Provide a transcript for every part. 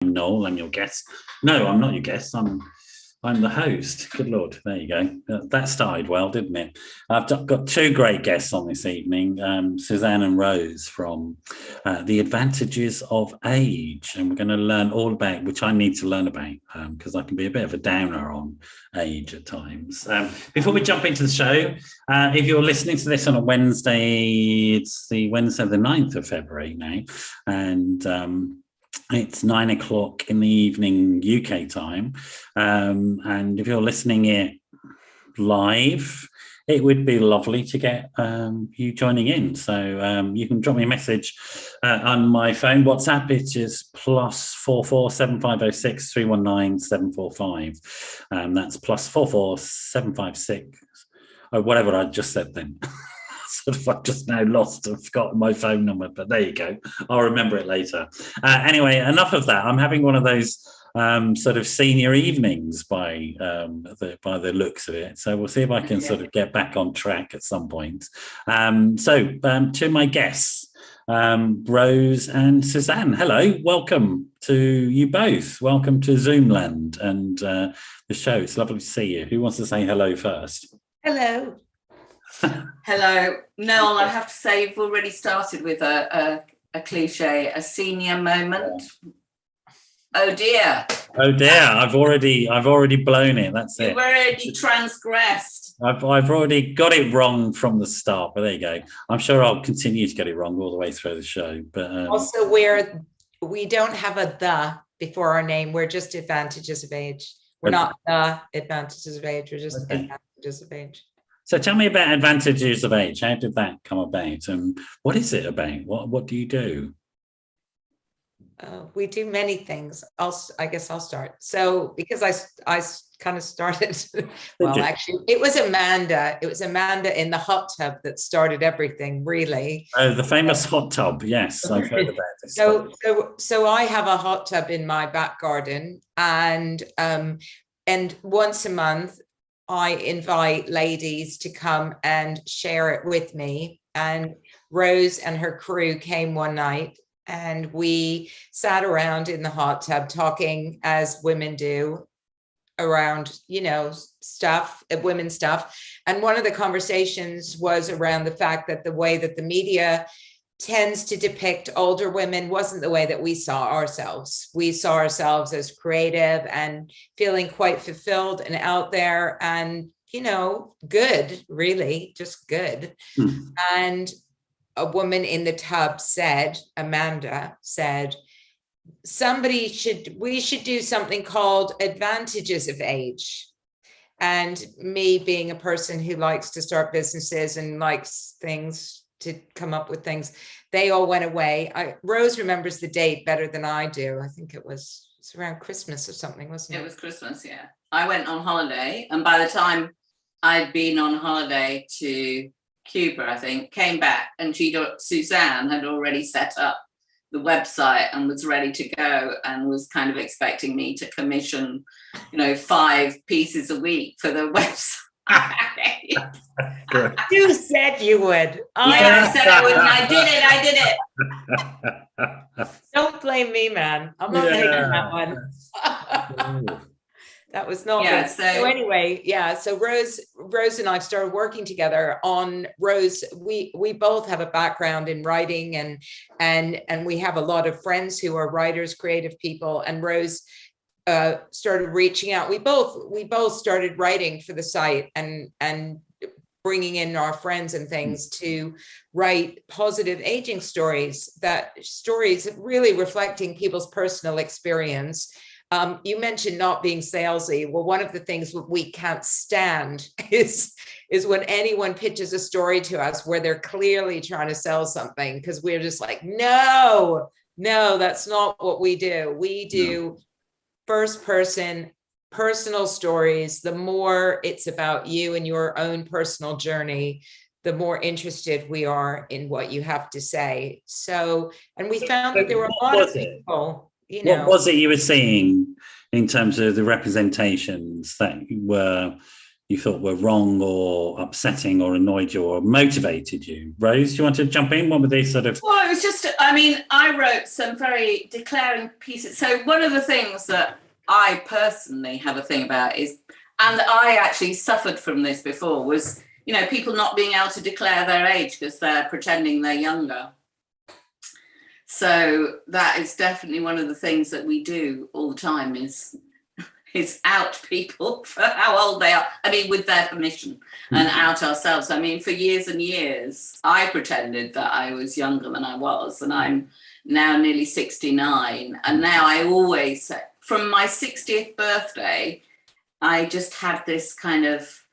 Noel, I'm your guest. No, I'm not your guest. I'm the host. Good Lord, there you go. That started well, didn't it? I've got two great guests on this evening, Suzanne and Rose from The Advantages of Age. And we're going to learn all about, which I need to learn about, because I can be a bit of a downer on age at times. Before we jump into the show, if you're listening to this on a Wednesday, it's the Wednesday the 9th of February now, and it's 9 o'clock in the evening UK time, and if you're listening it live, it would be lovely to get you joining in. So you can drop me a message on my phone. WhatsApp, it is +44 7506 319 745. That's +44 756. Oh, whatever I just said then. I've just now lost and forgotten my phone number, but there you go. I'll remember it later. Anyway, enough of that. I'm having one of those sort of senior evenings by the looks of it. So we'll see if I can sort of get back on track at some point. To my guests, Rose and Suzanne, hello. Welcome to you both. Welcome to Zoomland and the show. It's lovely to see you. Who wants to say hello first? Hello. Hello. Noel, I have to say you've already started with a cliche, a senior moment. Oh dear. Oh dear, I've already blown it. That's it. You've already transgressed. I've already got it wrong from the start, but there you go. I'm sure I'll continue to get it wrong all the way through the show. But also we don't have a the before our name. We're just Advantages of Age. We're not the Advantages of Age. We're just Advantages of Age. So tell me about Advantages of Age. How did that come about? And what is it about? What do you do? We do many things. I guess I'll start. So because I kind of started, well, actually, it was Amanda. It was Amanda in the hot tub that started everything, really. Oh, the famous hot tub. Yes, I've heard about this. So I have a hot tub in my back garden, and once a month, I invite ladies to come and share it with me. And Rose and her crew came one night and we sat around in the hot tub talking as women do around, stuff, women's stuff. And one of the conversations was around the fact that the way that the media tends to depict older women wasn't the way that we saw ourselves. We saw ourselves as creative and feeling quite fulfilled and out there and, good, really, just good. And a woman in the tub Amanda said, we should do something called Advantages of Age. And me being a person who likes to start businesses and likes things to come up with things, they all went away. Rose remembers the date better than I do. I think it's around Christmas or something, wasn't it? It was Christmas, yeah. I went on holiday, and by the time I'd been on holiday to Cuba, I think, came back, and Suzanne had already set up the website and was ready to go and was kind of expecting me to commission, 5 pieces a week for the website. You said you would. I said I would, and I did it. Don't blame me, man. I'm not taking that one. That was not good. So anyway, so Rose and I started working together on Rose. We both have a background in writing and we have a lot of friends who are writers, creative people, and Rose started reaching out. We both started writing for the site and bringing in our friends and things to write positive aging stories really reflecting people's personal experience. You mentioned not being salesy. Well, one of the things we can't stand is when anyone pitches a story to us where they're clearly trying to sell something, because we're just like, no, that's not what we do. We do first person personal stories. The more it's about you and your own personal journey, the more interested we are in what you have to say. So, and we found that there were a lot of people, What was it you were seeing in terms of the representations that were you thought were wrong or upsetting or annoyed you or motivated you? Rose, do you want to jump in? What were these sort of... Well, it was just, I mean, I wrote some very declaring pieces. So one of the things that I personally have a thing about is, and I actually suffered from this before, was, you know, people not being able to declare their age because they're pretending they're younger. So that is definitely one of the things that we do all the time is out people for how old they are. I mean, with their permission, and out ourselves. I mean, for years and years, I pretended that I was younger than I was, and I'm now nearly 69. And now I always say, from my 60th birthday, I just had this kind of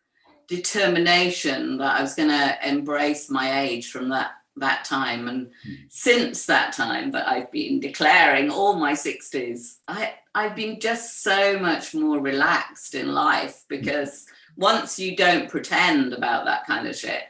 determination that I was going to embrace my age from that time. And since that time that I've been declaring all my 60s, I've been just so much more relaxed in life, because once you don't pretend about that kind of shit,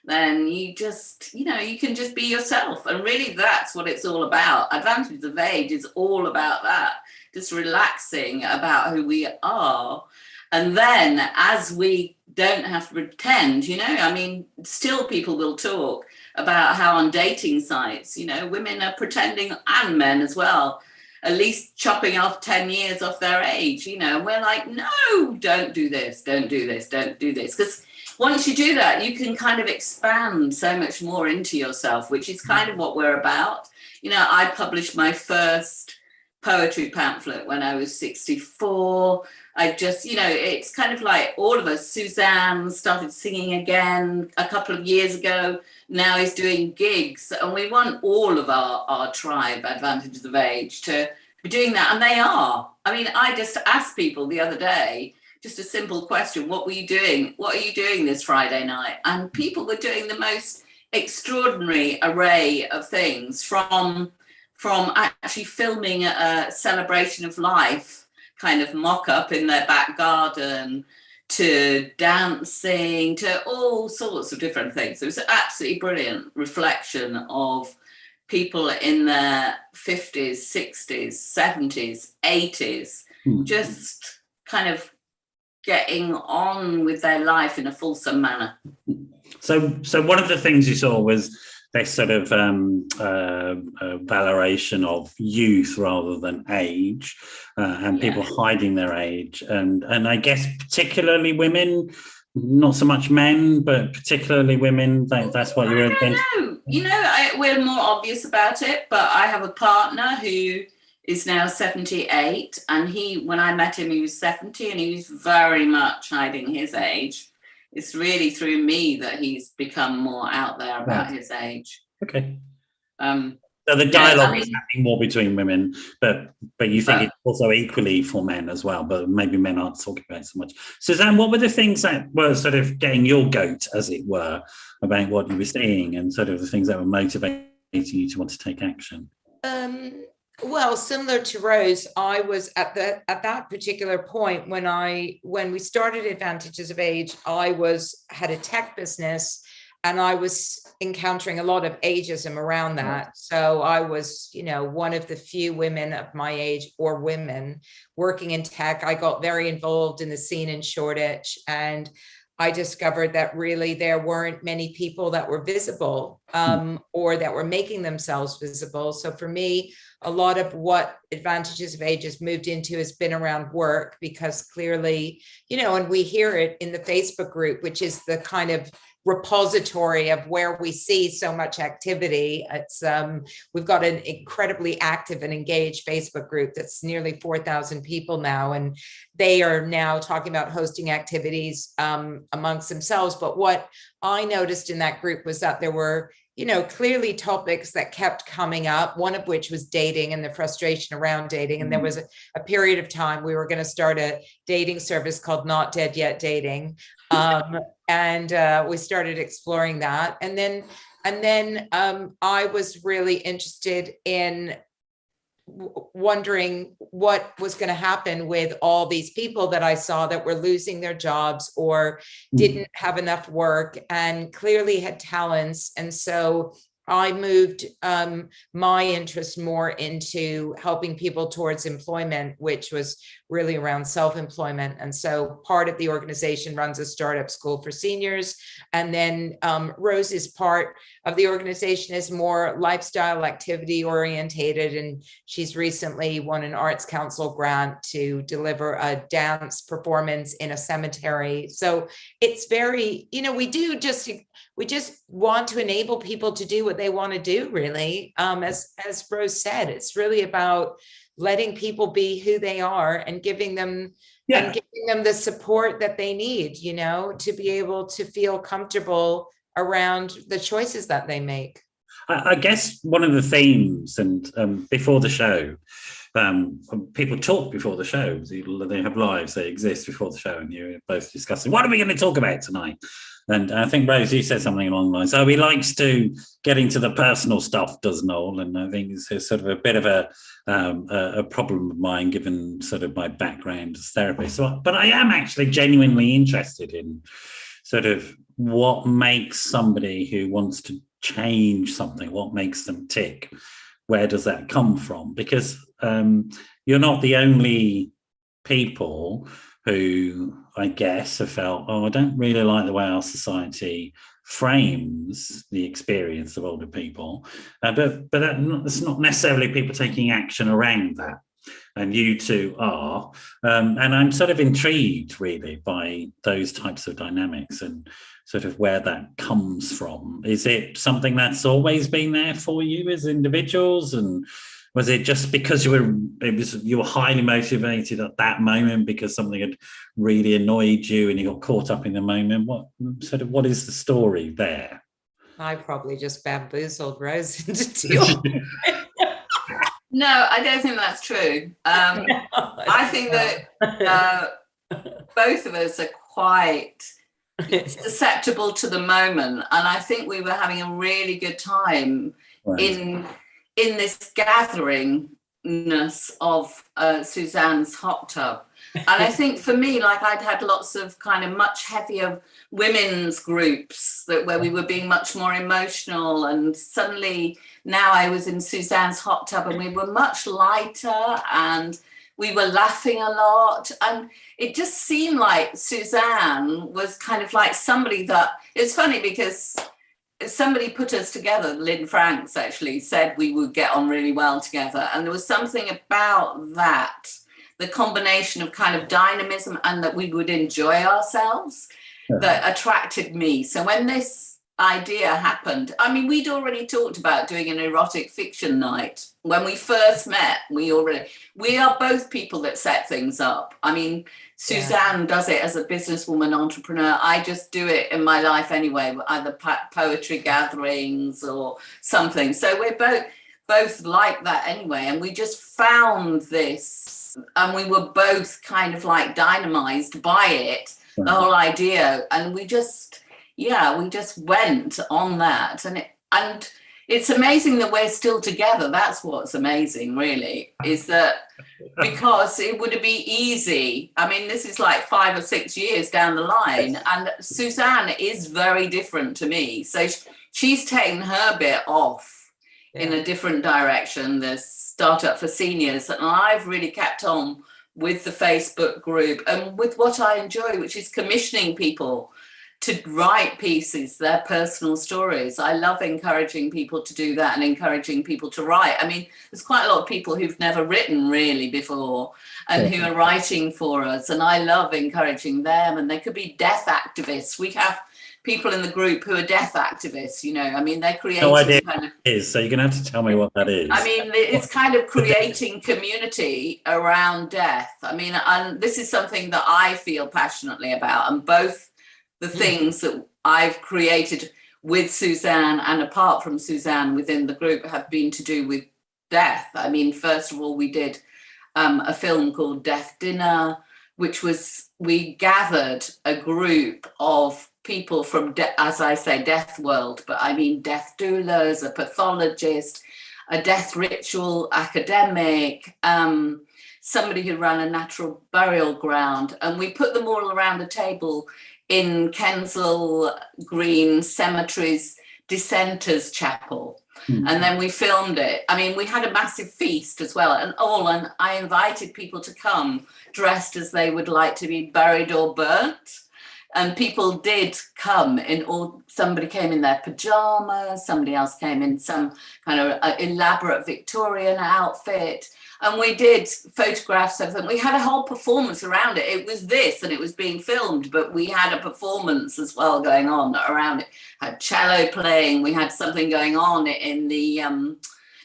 then you just, you know, you can just be yourself. And really that's what it's all about. Advantage of Age is all about that, just relaxing about who we are. And then as we don't have to pretend, you know, I mean, still people will talk about how on dating sites, you know, women are pretending, and men as well, at least chopping off 10 years off their age, you know, and we're like, no, don't do this, don't do this, don't do this. Because once you do that, you can kind of expand so much more into yourself, which is kind of what we're about. You know, I published my first poetry pamphlet when I was 64. I just, you know, it's kind of like all of us. Suzanne started singing again a couple of years ago. Now he's doing gigs, and we want all of our tribe, Advantages of Age, to be doing that, and they are. I mean, I just asked people the other day, just a simple question, what were you doing? What are you doing this Friday night? And people were doing the most extraordinary array of things, from actually filming a celebration of life kind of mock-up in their back garden, to dancing, to all sorts of different things. It was an absolutely brilliant reflection of people in their 50s, 60s, 70s, 80s, just kind of getting on with their life in a fulsome manner. So one of the things you saw was this sort of valoration of youth rather than age, and people hiding their age, and I guess particularly women, not so much men, but particularly women. That's what you were against. You know, we're more obvious about it, but I have a partner who is now 78, and when I met him, he was 70, and he was very much hiding his age. It's really through me that he's become more out there about his age. Okay. So the dialogue is happening more between women, but you think it's also equally for men as well, but maybe men aren't talking about it so much. Suzanne, what were the things that were sort of getting your goat, as it were, about what you were seeing, and sort of the things that were motivating you to want to take action? Well, similar to Rose, I was at that particular point when we started Advantages of Age, I had a tech business, and I was encountering a lot of ageism around that. So I was, you know, one of the few women of my age, or women, working in tech. I got very involved in the scene in Shoreditch, and I discovered that really there weren't many people that were visible, or that were making themselves visible. So for me, a lot of what Advantages of Age has moved into has been around work, because clearly, you know, and we hear it in the Facebook group, which is the kind of repository of where we see so much activity. It's we've got an incredibly active and engaged Facebook group that's nearly 4,000 people now, and they are now talking about hosting activities amongst themselves. But what I noticed in that group was that there were, you know, clearly topics that kept coming up, one of which was dating and the frustration around dating. And there was a period of time we were going to start a dating service called Not Dead Yet Dating. And we started exploring that. And then I was really interested in wondering what was going to happen with all these people that I saw that were losing their jobs or didn't have enough work and clearly had talents. And so I moved my interest more into helping people towards employment, which was really around self-employment. And so part of the organization runs a startup school for seniors. And then Rose's part of the organization is more lifestyle activity orientated. And she's recently won an Arts Council grant to deliver a dance performance in a cemetery. So it's very, we just want to enable people to do what they want to do, really. As Rose said, it's really about letting people be who they are and giving them the support that they need, to be able to feel comfortable around the choices that they make. I guess one of the themes, and before the show, people talk before the show. They have lives, they exist before the show, and you're both discussing, what are we going to talk about tonight? And I think, Rose, you said something along the lines, he likes to get into the personal stuff, does Noel? And I think it's sort of a bit of a problem of mine, given sort of my background as therapist. But I am actually genuinely interested in sort of what makes somebody who wants to change something, what makes them tick? Where does that come from? Because you're not the only people who, I guess, have felt, I don't really like the way our society frames the experience of older people. But that's not necessarily people taking action around that. And you two are. And I'm sort of intrigued, really, by those types of dynamics and sort of where that comes from. Is it something that's always been there for you as individuals? And was it just because you were highly motivated at that moment because something had really annoyed you and you got caught up in the moment? What is the story there? I probably just bamboozled Rose into dealing. No, I don't think that's true. I think that both of us are quite susceptible to the moment, and I think we were having a really good time in this gatheringness of Suzanne's hot tub. And I think for me, like, I'd had lots of kind of much heavier women's groups where we were being much more emotional, and suddenly now I was in Suzanne's hot tub and we were much lighter and we were laughing a lot. And it just seemed like Suzanne was kind of like somebody that, it's funny because somebody put us together, Lynn Franks actually said we would get on really well together. And there was something about that, the combination of kind of dynamism and that we would enjoy ourselves, that attracted me. So when this idea happened, I mean, we'd already talked about doing an erotic fiction night. When we first met, we are both people that set things up. I mean, Suzanne does it as a businesswoman, entrepreneur. I just do it in my life anyway, either poetry gatherings or something. So we're both like that anyway. And we just found this, and we were both kind of like dynamized by it, the whole idea. And we just went on that. And it's amazing that we're still together. That's what's amazing, really, is that because it would be easy. I mean, this is like 5 or 6 years down the line, and Suzanne is very different to me. So she's taken her bit off in a different direction, the Startup for Seniors, and I've really kept on with the Facebook group and with what I enjoy, which is commissioning people to write pieces, their personal stories. I love encouraging people to do that and encouraging people to write. I mean, there's quite a lot of people who've never written really before and who are writing for us. And I love encouraging them. And they could be death activists. We have people in the group who are death activists, you know. I mean, they're creating kind of... So you're going to have to tell me what that is. I mean, it's kind of creating community around death. I mean, and this is something that I feel passionately about. And both the things that I've created with Suzanne and apart from Suzanne within the group have been to do with death. I mean, first of all, we did a film called Death Dinner, which was, we gathered a group of people from, as I say, death world, but I mean death doulas, a pathologist, a death ritual academic, somebody who ran a natural burial ground. And we put them all around a table in Kensal Green cemeteries, dissenters chapel. And then we filmed it. I mean, we had a massive feast as well, and I invited people to come dressed as they would like to be buried or burnt. And people did come somebody came in their pajamas, somebody else came in some kind of elaborate Victorian outfit. And we did photographs of them. We had a whole performance around it. It was this, and it was being filmed, but we had a performance as well going on around it. Had cello playing. We had something going on in the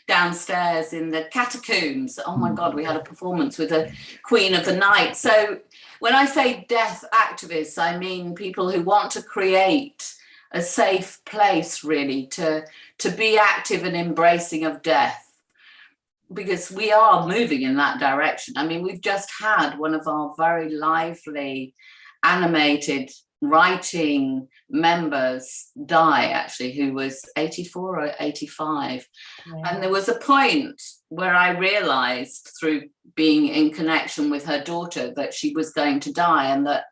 downstairs in the catacombs. Oh my God, we had a performance with the Queen of the Night. So when I say death activists, I mean people who want to create a safe place, really, to be active and embracing of death. Because we are moving in that direction. I mean, we've just had one of our very lively, animated writing members die, actually, who was 84 or 85. Yeah. And there was a point where I realized, through being in connection with her daughter, that she was going to die, and that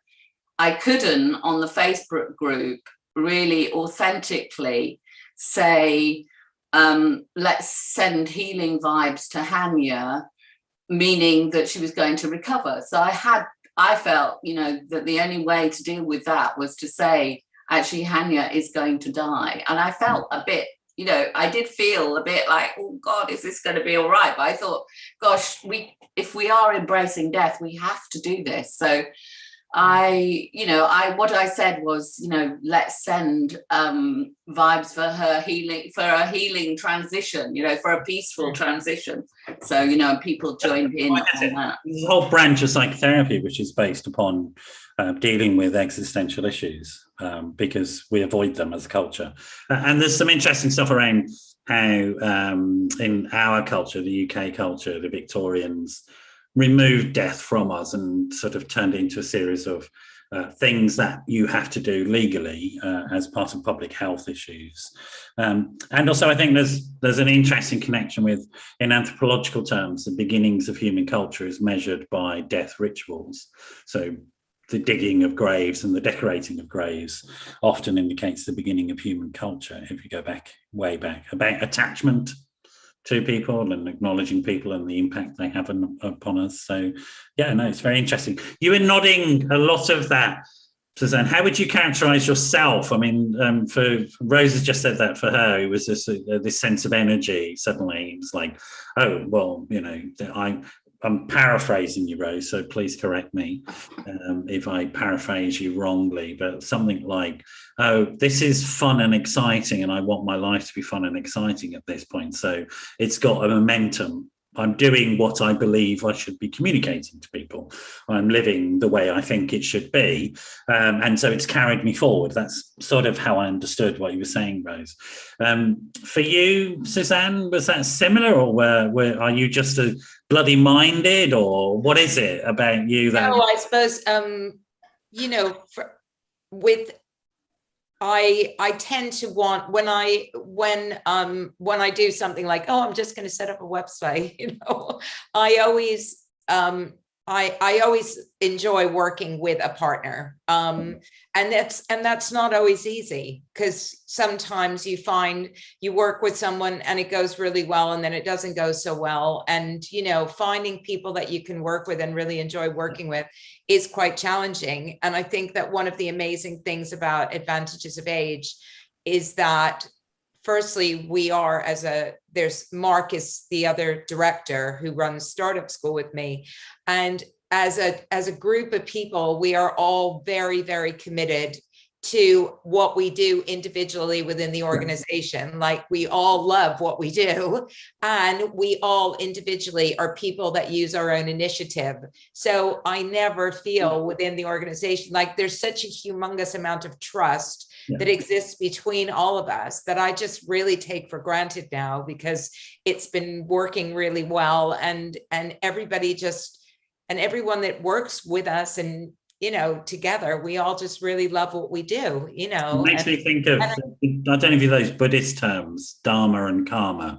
I couldn't, on the Facebook group, really authentically say, let's send healing vibes to Hanya, meaning that she was going to recover. So I felt, that the only way to deal with that was to say, actually, Hanya is going to die. And I felt a bit, I did feel a bit like, oh God, is this going to be all right? But I thought, gosh, if we are embracing death, we have to do this. So what I said was, let's send vibes for her healing, for a healing transition, for a peaceful transition. So, people joined in on that. There's a whole branch of psychotherapy which is based upon dealing with existential issues because we avoid them as a culture. And there's some interesting stuff around how in our culture, the UK culture, the Victorians removed death from us and sort of turned into a series of things that you have to do legally as part of public health issues. And also I think there's an interesting connection with, in anthropological terms, the beginnings of human culture is measured by death rituals. So the digging of graves and the decorating of graves often indicates the beginning of human culture, if you go way back, about attachment to people and acknowledging people and the impact they have upon us. So yeah, no, it's very interesting. You were nodding a lot of that, Suzanne. How would you characterize yourself? I mean, for Rose has just said that for her, it was this sense of energy. Suddenly it was like, oh, well, I'm paraphrasing you, Rose, so please correct me if I paraphrase you wrongly, but something like, oh, this is fun and exciting, and I want my life to be fun and exciting at this point. So it's got a momentum. I'm doing what I believe I should be communicating to people. I'm living the way I think it should be. And so it's carried me forward. That's sort of how I understood what you were saying, Rose. For you, Suzanne, was that similar, or are you just a bloody minded, or what is it about you that? No, I suppose, I tend to want, when I do something like, oh, I'm just going to set up a website, I always enjoy working with a partner. And that's not always easy, because sometimes you find you work with someone and it goes really well, and then it doesn't go so well. And, finding people that you can work with and really enjoy working with is quite challenging. And I think that one of the amazing things about Advantages of Age is that, firstly, there's Mark is the other director who runs Startup School with me. And as a group of people, we are all very, very committed to what we do individually within the organization. Like, we all love what we do, and we all individually are people that use our own initiative. So I never feel within the organization like there's such a humongous amount of trust that exists between all of us that I just really take for granted now, because it's been working really well, and everybody and everyone that works with us and together, we all just really love what we do, It makes me think of, I don't know if you know those Buddhist terms, dharma and karma,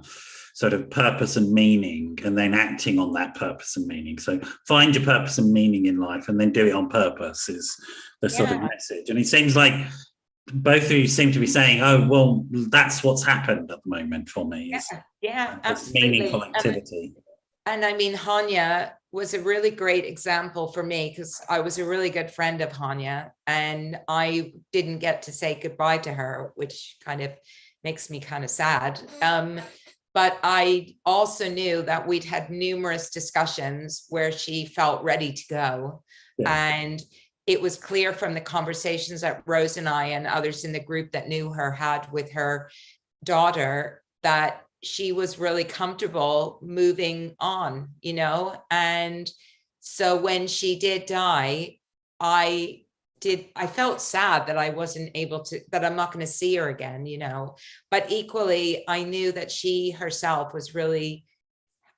sort of purpose and meaning, and then acting on that purpose and meaning. So find your purpose and meaning in life, and then do it on purpose is the sort of message. And it seems like both of you seem to be saying, oh, well, that's what's happened at the moment for me. Yeah, absolutely. Meaningful activity. And I mean, Hanya was a really great example for me because I was a really good friend of Hanya, and I didn't get to say goodbye to her, which kind of makes me kind of sad. But I also knew that we'd had numerous discussions where she felt ready to go. Yeah. And it was clear from the conversations that Rose and I and others in the group that knew her had with her daughter that she was really comfortable moving on, and so when she did die, I felt sad that I wasn't able to, that I'm not going to see her again, but equally I knew that she herself was really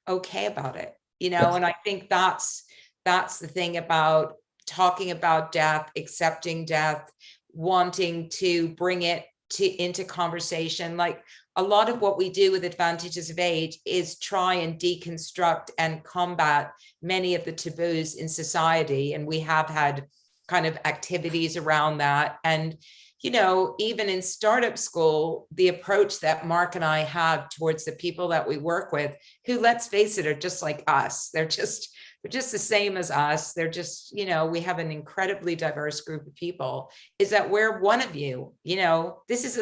okay about it, and I think that's the thing about talking about death, accepting death, wanting to bring it into conversation. Like a lot of what we do with Advantages of Age is try and deconstruct and combat many of the taboos in society. And we have had kind of activities around that. And, even in startup school, the approach that Mark and I have towards the people that we work with, who, let's face it, are just like us. They're just the same as us. They're just, we have an incredibly diverse group of people, is that we're one of you, this is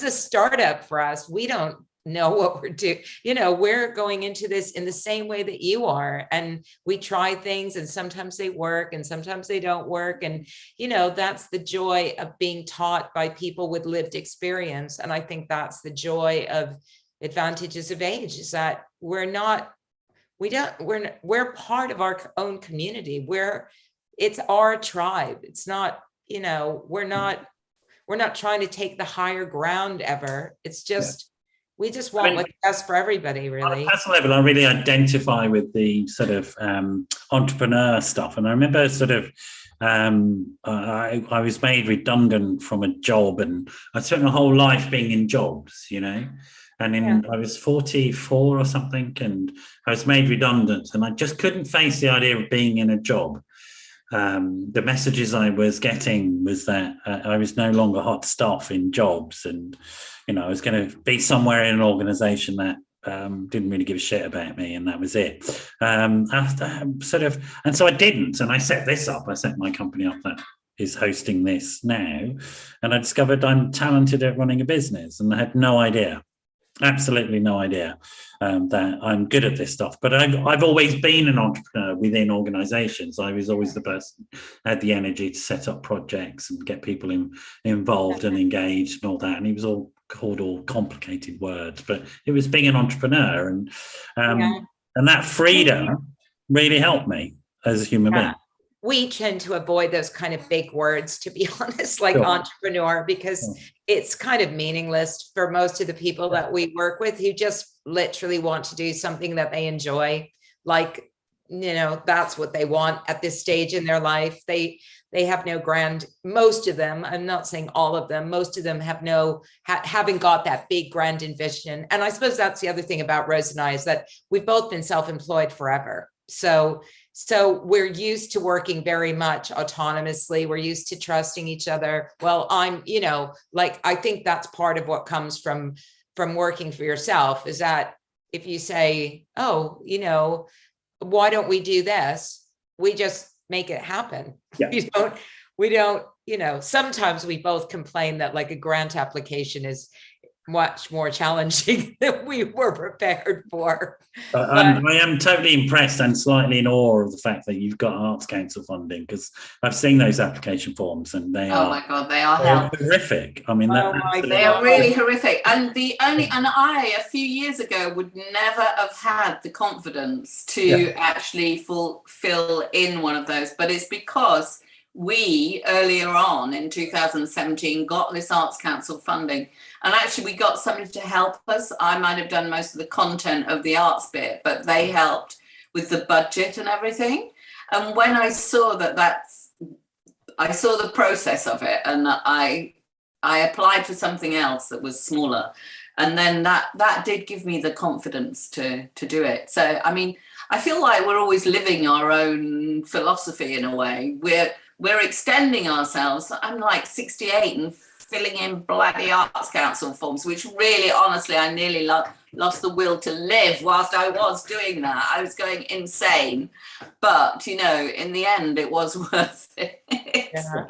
a startup for us. We don't know what we're doing. We're going into this in the same way that you are. And we try things and sometimes they work and sometimes they don't work. And, that's the joy of being taught by people with lived experience. And I think that's the joy of Advantages of Age, is that we're part of our own community. It's our tribe. It's not, we're not trying to take the higher ground ever. It's just, we just want what's best for everybody, really. On a personal level, I really identify with the sort of entrepreneur stuff. And I remember sort of, I was made redundant from a job, and I spent my whole life being in jobs, and I was 44 or something, and I was made redundant, and I just couldn't face the idea of being in a job. The messages I was getting was that I was no longer hot stuff in jobs, and I was going to be somewhere in an organization that didn't really give a shit about me, and that was it. And so I didn't, and I set this up. I set my company up that is hosting this now, and I discovered I'm talented at running a business, and I had no idea. Absolutely no idea that I'm good at this stuff. But I've always been an entrepreneur within organizations. I was always the person who had the energy to set up projects and get people involved and engaged and all that. And it was all called all complicated words, but it was being an entrepreneur. And that freedom really helped me as a human being. We tend to avoid those kind of big words, to be honest, like entrepreneur, because it's kind of meaningless for most of the people that we work with, who just literally want to do something that they enjoy. Like, that's what they want at this stage in their life. They have no most of them, I'm not saying all of them, most of them haven't got that big grand envision. And I suppose that's the other thing about Rose and I, is that we've both been self-employed forever. So we're used to working very much autonomously. We're used to trusting each other. Well, I think that's part of what comes from working for yourself, is that if you say, oh, why don't we do this? We just make it happen. Yeah. We don't, sometimes we both complain that like a grant application is much more challenging than we were prepared for. I am totally impressed and slightly in awe of the fact that you've got Arts Council funding, because I've seen those application forms and they are, oh my God, they are horrific. I mean, they are really horrific. And I, a few years ago, would never have had the confidence to actually fill in one of those, but it's because we earlier on in 2017 got this Arts Council funding, and actually we got somebody to help us. I might have done most of the content of the arts bit, but they helped with the budget and everything. And when I saw I saw the process of it, and I applied for something else that was smaller, and then that did give me the confidence to do it. So I mean, I feel like we're always living our own philosophy in a way. We're extending ourselves. I'm like 68 and filling in bloody Arts Council forms, which really, honestly, I nearly lost the will to live whilst I was doing that. I was going insane. But, you know, in the end, it was worth it. Yeah.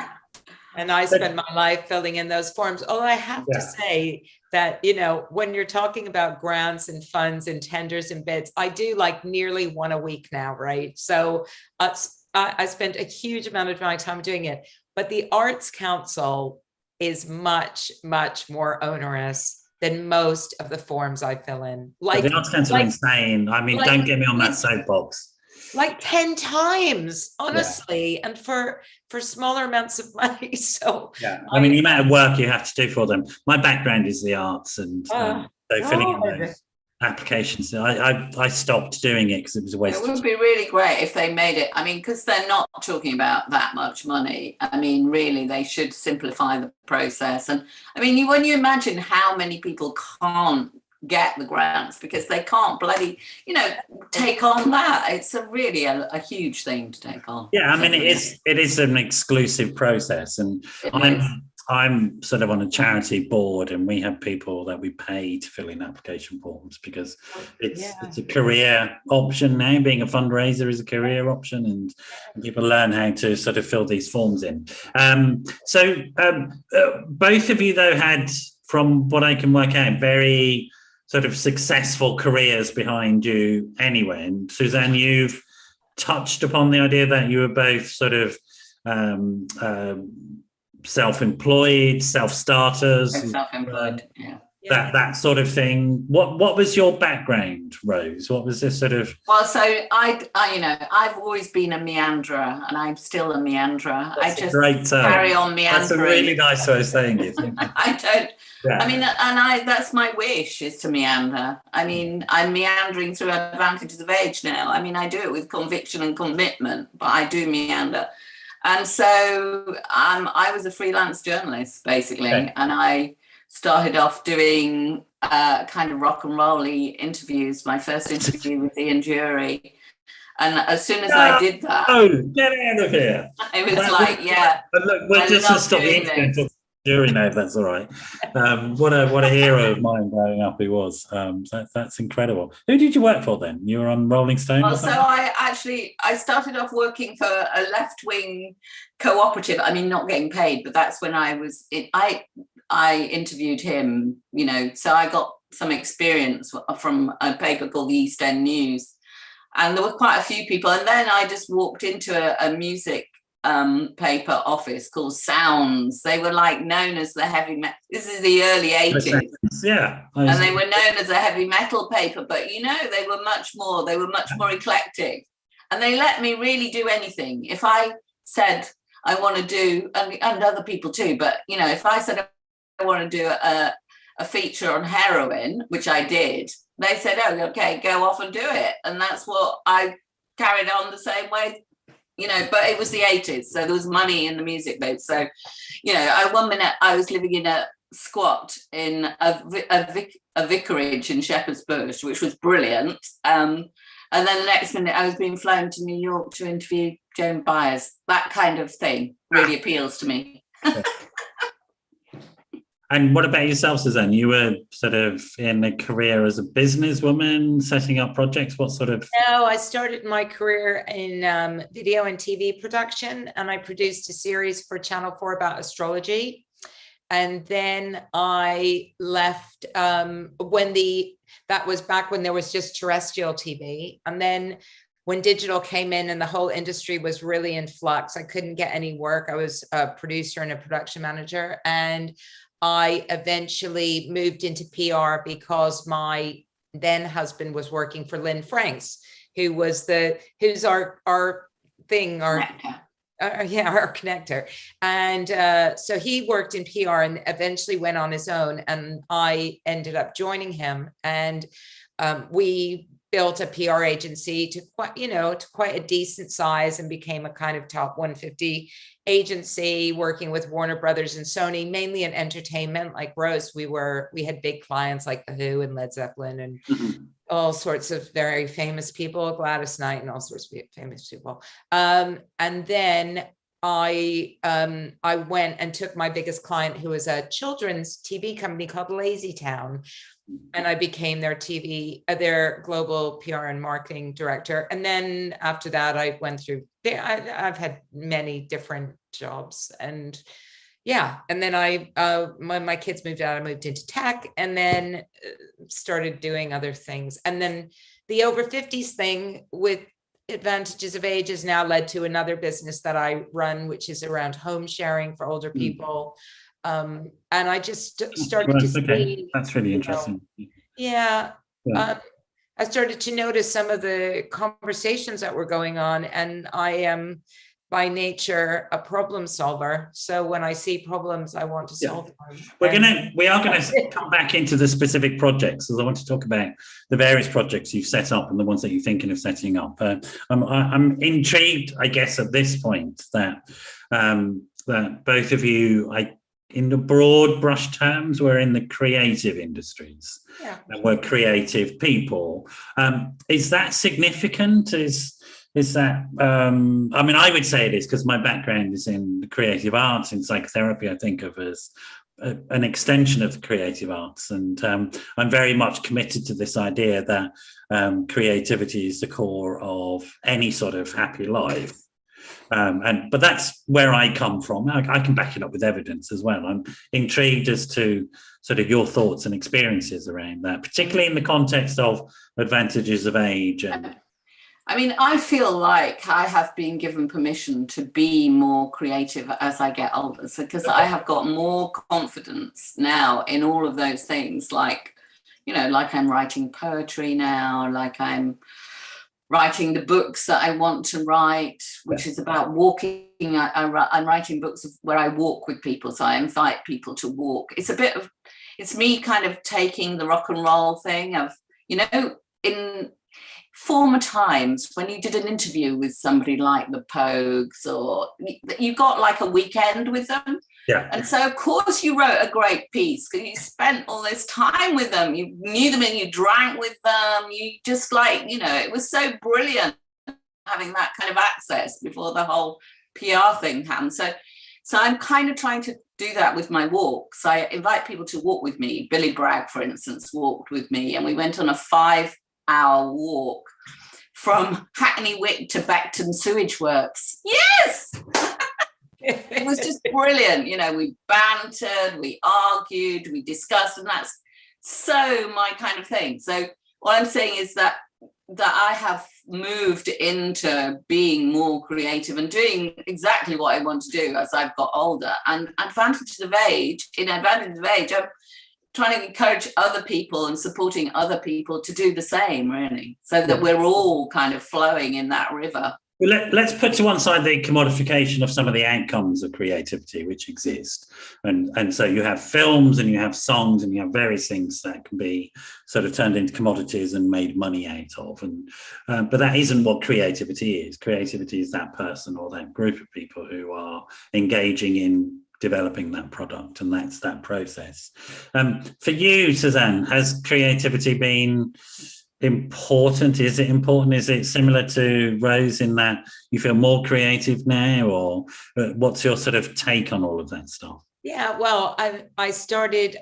And I spend my life filling in those forms. Although I have to say that, you know, when you're talking about grants and funds and tenders and bids, I do like nearly one a week now, right? So I spent a huge amount of my time doing it. But the Arts Council is much, much more onerous than most of the forms I fill in. Like, the Arts Council are insane. I mean, don't get me on that soapbox. Like 10 times, honestly, and for smaller amounts of money. So I mean, the amount of work you have to do for them. My background is the arts, and so filling in those applications, I stopped doing it because it was a waste. It would be really great if they made it. I mean, because they're not talking about that much money. I mean, really, they should simplify the process. And I mean, when you imagine how many people can't get the grants because they can't bloody, you know, take on that. It's really a huge thing to take on. Yeah, I mean, it is an exclusive process, and I'm sort of on a charity board, and we have people that we pay to fill in application forms because it's a career option now. Being a fundraiser is a career option, and people learn how to sort of fill these forms in. So both of you, though, had, from what I can work out, very sort of successful careers behind you anyway. And Suzanne, you've touched upon the idea that you were both sort of self-employed, self-starters. Self-employed, that sort of thing. What was your background, Rose? What was this sort of? Well, so I you know, I've always been a meanderer, and I'm still a meanderer. That's I just great term. Carry on meandering. That's a really nice way of saying it. I don't. Yeah. I mean, and that's my wish, is to meander. I mean, I'm meandering through advantages of age now. I mean, I do it with conviction and commitment, but I do meander. And so I was a freelance journalist, basically, and I started off doing kind of rock and roll-y interviews. My first interview with Ian Jury. And as soon as I did that... Oh, get out of here. It was Look, we'll just stop the incident. Jury now, if that's all right. What a hero of mine growing up he was. That's incredible. Who did you work for then? You were on Rolling Stone? Well, so I started off working for a left-wing cooperative. I mean, not getting paid, but that's when I interviewed him, you know, so I got some experience from a paper called the East End News. And there were quite a few people. And then I just walked into a music paper office called Sounds. They were like known as the heavy metal. This is the early 80s. Yeah. And they were known as a heavy metal paper, but you know, they were much more eclectic. And they let me really do anything. If I said I want to do, and other people too, but you know, if I said I want to do a feature on heroin, which I did, they said, oh, okay, go off and do it. And that's what I carried on the same way. You know, but it was the 80s, so there was money in the music booth. So, you know, one minute I was living in a squat in a vicarage in Shepherd's Bush, which was brilliant. And then the next minute I was being flown to New York to interview Joan Baez. That kind of thing really appeals to me. And what about yourself, Suzanne? You were sort of in a career as a businesswoman, setting up projects. What sort of? No, I started my career in video and TV production, and I produced a series for Channel 4 about astrology. And then I left that was back when there was just terrestrial TV. And then when digital came in and the whole industry was really in flux, I couldn't get any work. I was a producer and a production manager, and I eventually moved into PR because my then husband was working for Lynn Franks, who's our connector. And so he worked in PR and eventually went on his own, and I ended up joining him, and we built a PR agency to quite a decent size and became a kind of top 150 agency, working with Warner Brothers and Sony, mainly in entertainment. Like Rose, we had big clients like The Who and Led Zeppelin and all sorts of very famous people, Gladys Knight and all sorts of famous people. And then I went and took my biggest client, who was a children's TV company called Lazy Town, and I became their global PR and marketing director. And then after that, I went through, I've had many different jobs, and yeah. And then when my kids moved out, I moved into tech, and then started doing other things. And then the over 50s thing with Advantages of Age has now led to another business that I run, which is around home sharing for older people. And I just started to see. That's really interesting. I started to notice some of the conversations that were going on, and I am by nature a problem solver. So when I see problems, I want to solve them. We are gonna come back into the specific projects, as I want to talk about the various projects you've set up and the ones that you're thinking of setting up. I'm intrigued, I guess, at this point that both of you, in the broad brush terms, we're in the creative industries, and we're creative people. Is that significant? Is that, I mean, I would say it is, because my background is in the creative arts. In psychotherapy, I think of as an extension of the creative arts. And I'm very much committed to this idea that creativity is the core of any sort of happy life. But that's where I come from. I can back it up with evidence as well. I'm intrigued as to sort of your thoughts and experiences around that, particularly in the context of Advantages of Age. And I mean, I feel like I have been given permission to be more creative as I get older, because I have got more confidence now in all of those things, like I'm writing poetry now, like I'm writing the books that I want to write, which is about walking. I'm writing books where I walk with people, so I invite people to walk. It's me kind of taking the rock and roll thing of, in former times when you did an interview with somebody like the Pogues, or you got like a weekend with them. Yeah. And so of course you wrote a great piece because you spent all this time with them, you knew them and you drank with them, you just it was so brilliant having that kind of access before the whole PR thing happened. So I'm kind of trying to do that with my walks. I invite people to walk with me. Billy Bragg, for instance, walked with me, and we went on a 5-hour walk from Hackney Wick to Beckton Sewage Works. Yes! It was just brilliant. We bantered, we argued, we discussed, and that's so my kind of thing. So what I'm saying is that I have moved into being more creative and doing exactly what I want to do as I've got older. And Advantages of Age, I'm trying to encourage other people and supporting other people to do the same, really, so that we're all kind of flowing in that river. Well, let's put to one side the commodification of some of the outcomes of creativity which exist. And so you have films and you have songs and you have various things that can be sort of turned into commodities and made money out of. But that isn't what creativity is. Creativity is that person or that group of people who are engaging in developing that product, and that's that process. For you, Suzanne, has creativity been important? Is it important? Is it similar to Rose in that you feel more creative now, or what's your sort of take on all of that stuff? Yeah, well, I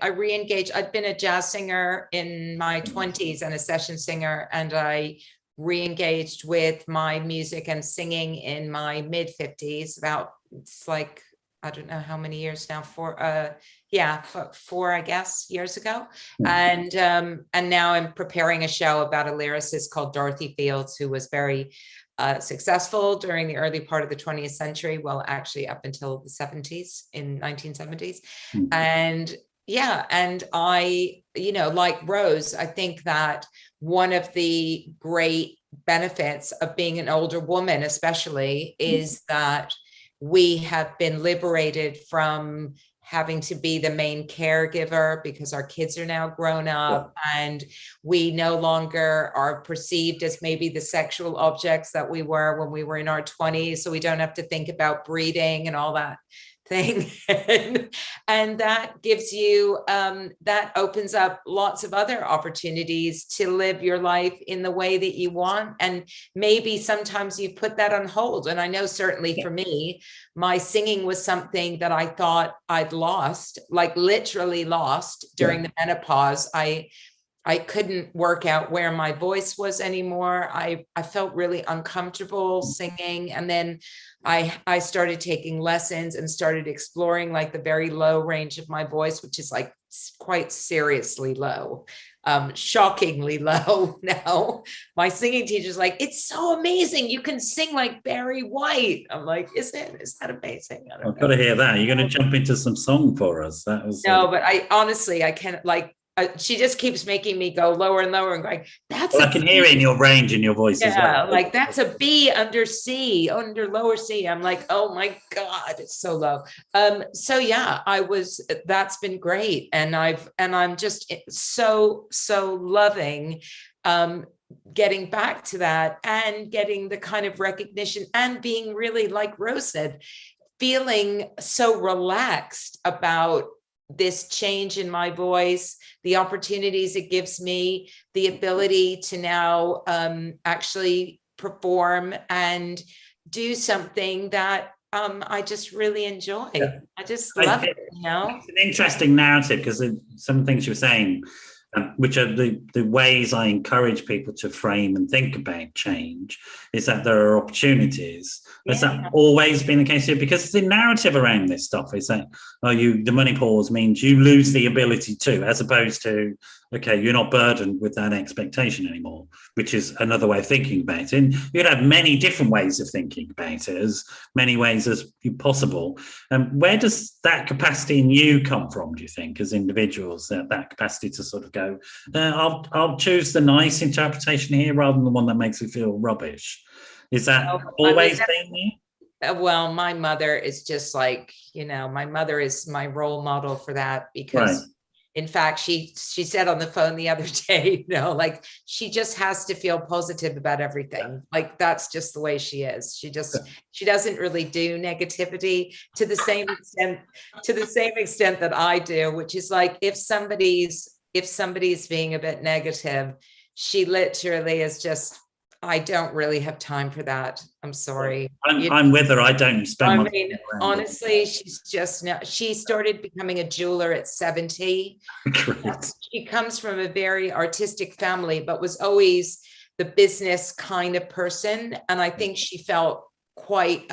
re-engaged. I'd been a jazz singer in my 20s and a session singer, and I re-engaged with my music and singing in my mid 50s. It's like, I don't know how many years now, 4, I guess, years ago. And now I'm preparing a show about a lyricist called Dorothy Fields, who was very successful during the early part of the 20th century. Well, actually up until the 70s, in 1970s. And I, like Rose, I think that one of the great benefits of being an older woman, especially, is that we have been liberated from having to be the main caregiver, because our kids are now grown up, and we no longer are perceived as maybe the sexual objects that we were when we were in our 20s. So we don't have to think about breeding and all that thing. And that gives you, that opens up lots of other opportunities to live your life in the way that you want. And maybe sometimes you put that on hold. And I know certainly for me, my singing was something that I thought I'd lost, like literally lost during the menopause. I couldn't work out where my voice was anymore. I felt really uncomfortable singing. And then I started taking lessons and started exploring like the very low range of my voice, which is like quite seriously low, shockingly low now. My singing teacher's like, it's so amazing. You can sing like Barry White. I'm like, is that amazing? I've got to hear that. You're going to jump into some song for us. That was no, but I honestly, I can't like, she just keeps making me go lower and lower and going, that's I can hear it in your range in your voice as well. Like that's a B under C, under lower C. I'm like, oh my God, it's so low. So yeah, that's been great. And I'm just so loving getting back to that and getting the kind of recognition and being really, like Rose said, feeling so relaxed about this change in my voice, the opportunities it gives me, the ability to now actually perform and do something that I just really enjoy. Yeah. I just love it, you know? It's an interesting narrative because some things you were saying, which are the ways I encourage people to frame and think about change, is that there are opportunities. Has that always been the case here? Because the narrative around this stuff is that, the money pause means you lose the ability to, as opposed to, okay, you're not burdened with that expectation anymore, which is another way of thinking about it. And you'd have many different ways of thinking about it, as many ways as possible. Where does that capacity in you come from, do you think, as individuals, that capacity to sort of go, I'll choose the nice interpretation here rather than the one that makes me feel rubbish? Is that always been you? Well, my mother is just like, my mother is my role model for that because in fact, she said on the phone the other day, like she just has to feel positive about everything. Like that's just the way she is. She doesn't really do negativity to the same extent that I do, which is like if somebody's being a bit negative, she literally is just, I don't really have time for that. I'm sorry. I'm with her. I don't spend much time around honestly, she started becoming a jeweler at 70. She comes from a very artistic family, but was always the business kind of person. And I think she felt quite,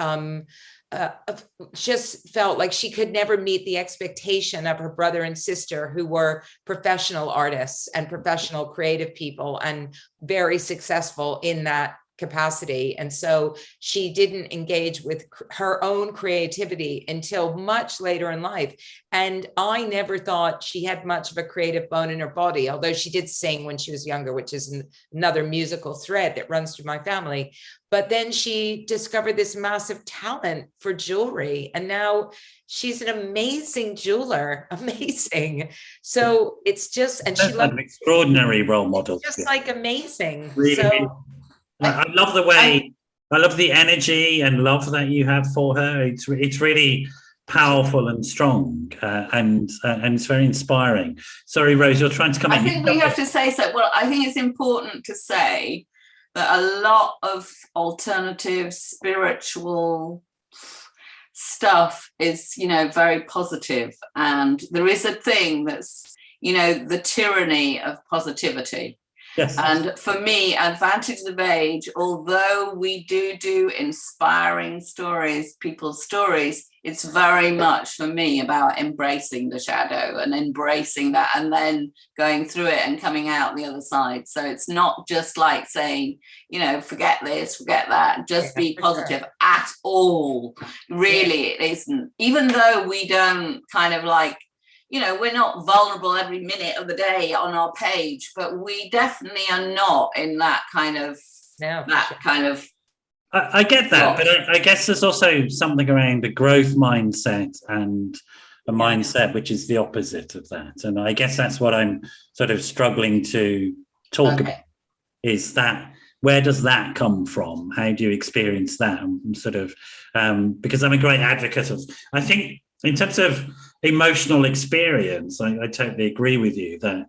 just felt like she could never meet the expectation of her brother and sister, who were professional artists and professional creative people and very successful in that capacity. And so she didn't engage with her own creativity until much later in life. And I never thought she had much of a creative bone in her body, although she did sing when she was younger, which is another musical thread that runs through my family. But then she discovered this massive talent for jewelry. And now she's an amazing jeweler, amazing. So it's just, and she loves an extraordinary role model. Just like amazing. Really, so I love the way, I love the energy and love that you have for her. It's really powerful and strong, and it's very inspiring. Sorry, Rose, you're trying to come in. I think we have to say so. Well, I think it's important to say that a lot of alternative spiritual stuff is, very positive. And there is a thing that's, the tyranny of positivity. Yes. And for me, Advantage of Age, although we do inspiring stories, people's stories, it's very much for me about embracing the shadow and embracing that and then going through it and coming out the other side. So it's not just like saying, forget this, forget that, just be positive at all. Really, it isn't. Even though we don't kind of like, we're not vulnerable every minute of the day on our page, but we definitely are not in that kind of, I get that, but I guess there's also something around a growth mindset and a mindset which is the opposite of that. And I guess that's what I'm sort of struggling to talk about, is that, where does that come from? How do you experience that? Sort of, because I'm a great advocate of, I think in terms of emotional experience, I totally agree with you that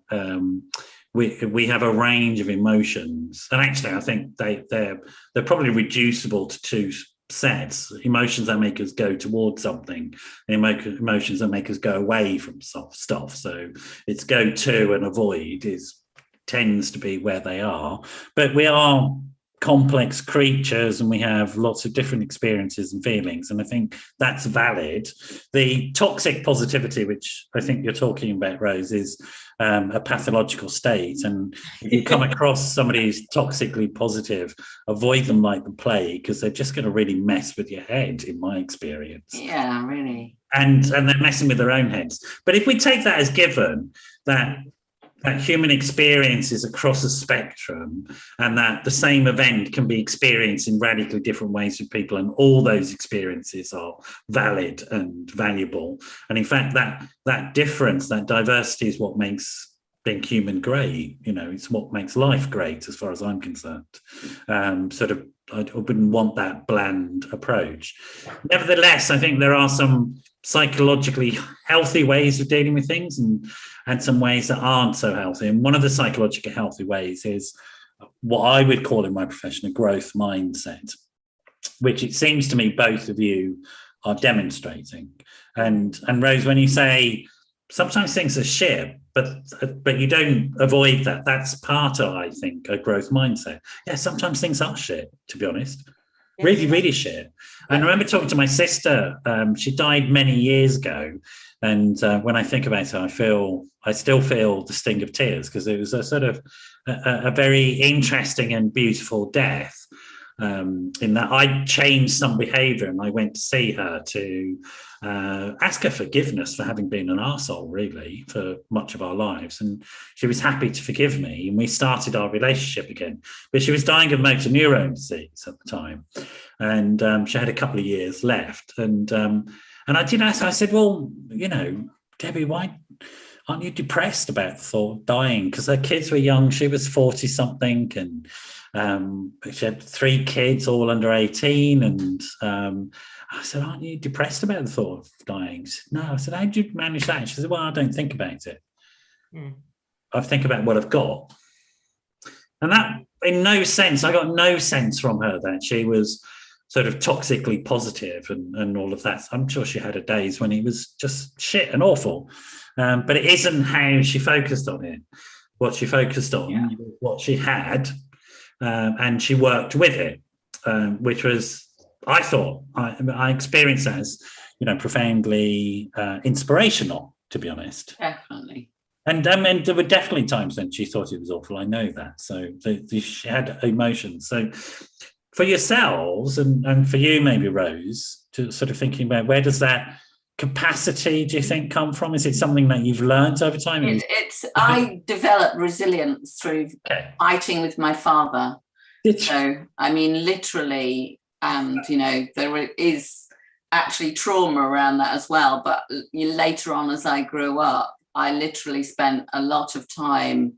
we have a range of emotions, and actually, I think they're probably reducible to two sets: emotions that make us go towards something, and emotions that make us go away from stuff. So it's go to and avoid tends to be where they are, but we are complex creatures and we have lots of different experiences and feelings, and I think that's valid. The toxic positivity, which I think you're talking about, Rose, is a pathological state, and if you come across somebody who's toxically positive, avoid them like the plague, because they're just going to really mess with your head, in my experience. Yeah, really. And they're messing with their own heads. But if we take that as given, that human experience is across a spectrum, and that the same event can be experienced in radically different ways with people, and all those experiences are valid and valuable. And in fact, that difference, that diversity, is what makes being human great. It's what makes life great, as far as I'm concerned. I wouldn't want that bland approach. Nevertheless, I think there are some psychologically healthy ways of dealing with things, and some ways that aren't so healthy. And one of the psychologically healthy ways is what I would call in my profession a growth mindset, which it seems to me both of you are demonstrating. And Rose, when you say sometimes things are shit, but you don't avoid that, that's part of, I think, a growth mindset. Yeah, sometimes things are shit, to be honest. Really, really shit. And I remember talking to my sister. She died many years ago, and when I think about it, I still feel the sting of tears, because it was a sort of a very interesting and beautiful death. In that I changed some behaviour, and I went to see her to ask her forgiveness for having been an arsehole, really, for much of our lives. And she was happy to forgive me, and we started our relationship again. But she was dying of motor neurone disease at the time, and she had a couple of years left. And I did ask her, I said, well, Debbie, why aren't you depressed about the thought of dying? Because her kids were young. She was 40-something, and she had 3 kids, all under 18. And I said, aren't you depressed about the thought of dying? She said, no. I said, how did you manage that? She said, well, I don't think about it. I think about what I've got. And that, in no sense, I got no sense from her that she was sort of toxically positive and all of that. I'm sure she had her days when it was just shit and awful. But it isn't how she focused on it. What she focused on, what she had, and she worked with it, which was, I thought, I experienced that as, profoundly inspirational, to be honest. Definitely. And there were definitely times when she thought it was awful. I know that. So she had emotions. So for yourselves and for you, maybe, Rose, to sort of thinking about, where does that capacity, do you think, come from? Is it something that you've learned over time? I developed resilience through fighting with my father. So, I mean, literally, and, there is actually trauma around that as well. But later on, as I grew up, I literally spent a lot of time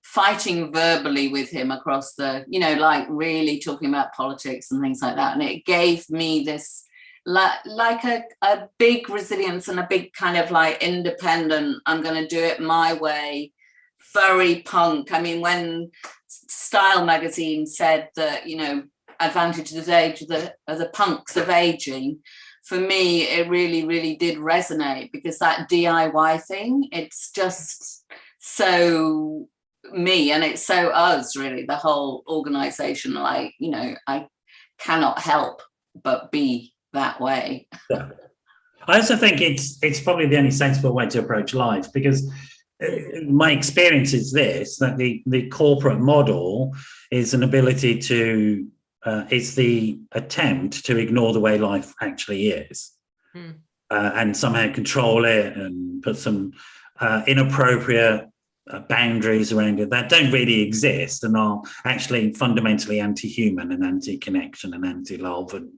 fighting verbally with him across the, like really talking about politics and things like that. And it gave me this, like a big resilience and a big kind of like independent, I'm going to do it my way, furry punk. I mean, when Style magazine said that, advantage of age are the punks of aging, for me, it really, really did resonate, because that DIY thing, it's just so me, and it's so us, really, the whole organization. Like, I cannot help but be that way. Yeah. I also think it's probably the only sensible way to approach life, because my experience is this, that the corporate model is an ability to it's the attempt to ignore the way life actually is, and somehow control it and put some inappropriate boundaries around it that don't really exist and are actually fundamentally anti-human and anti-connection and anti-love and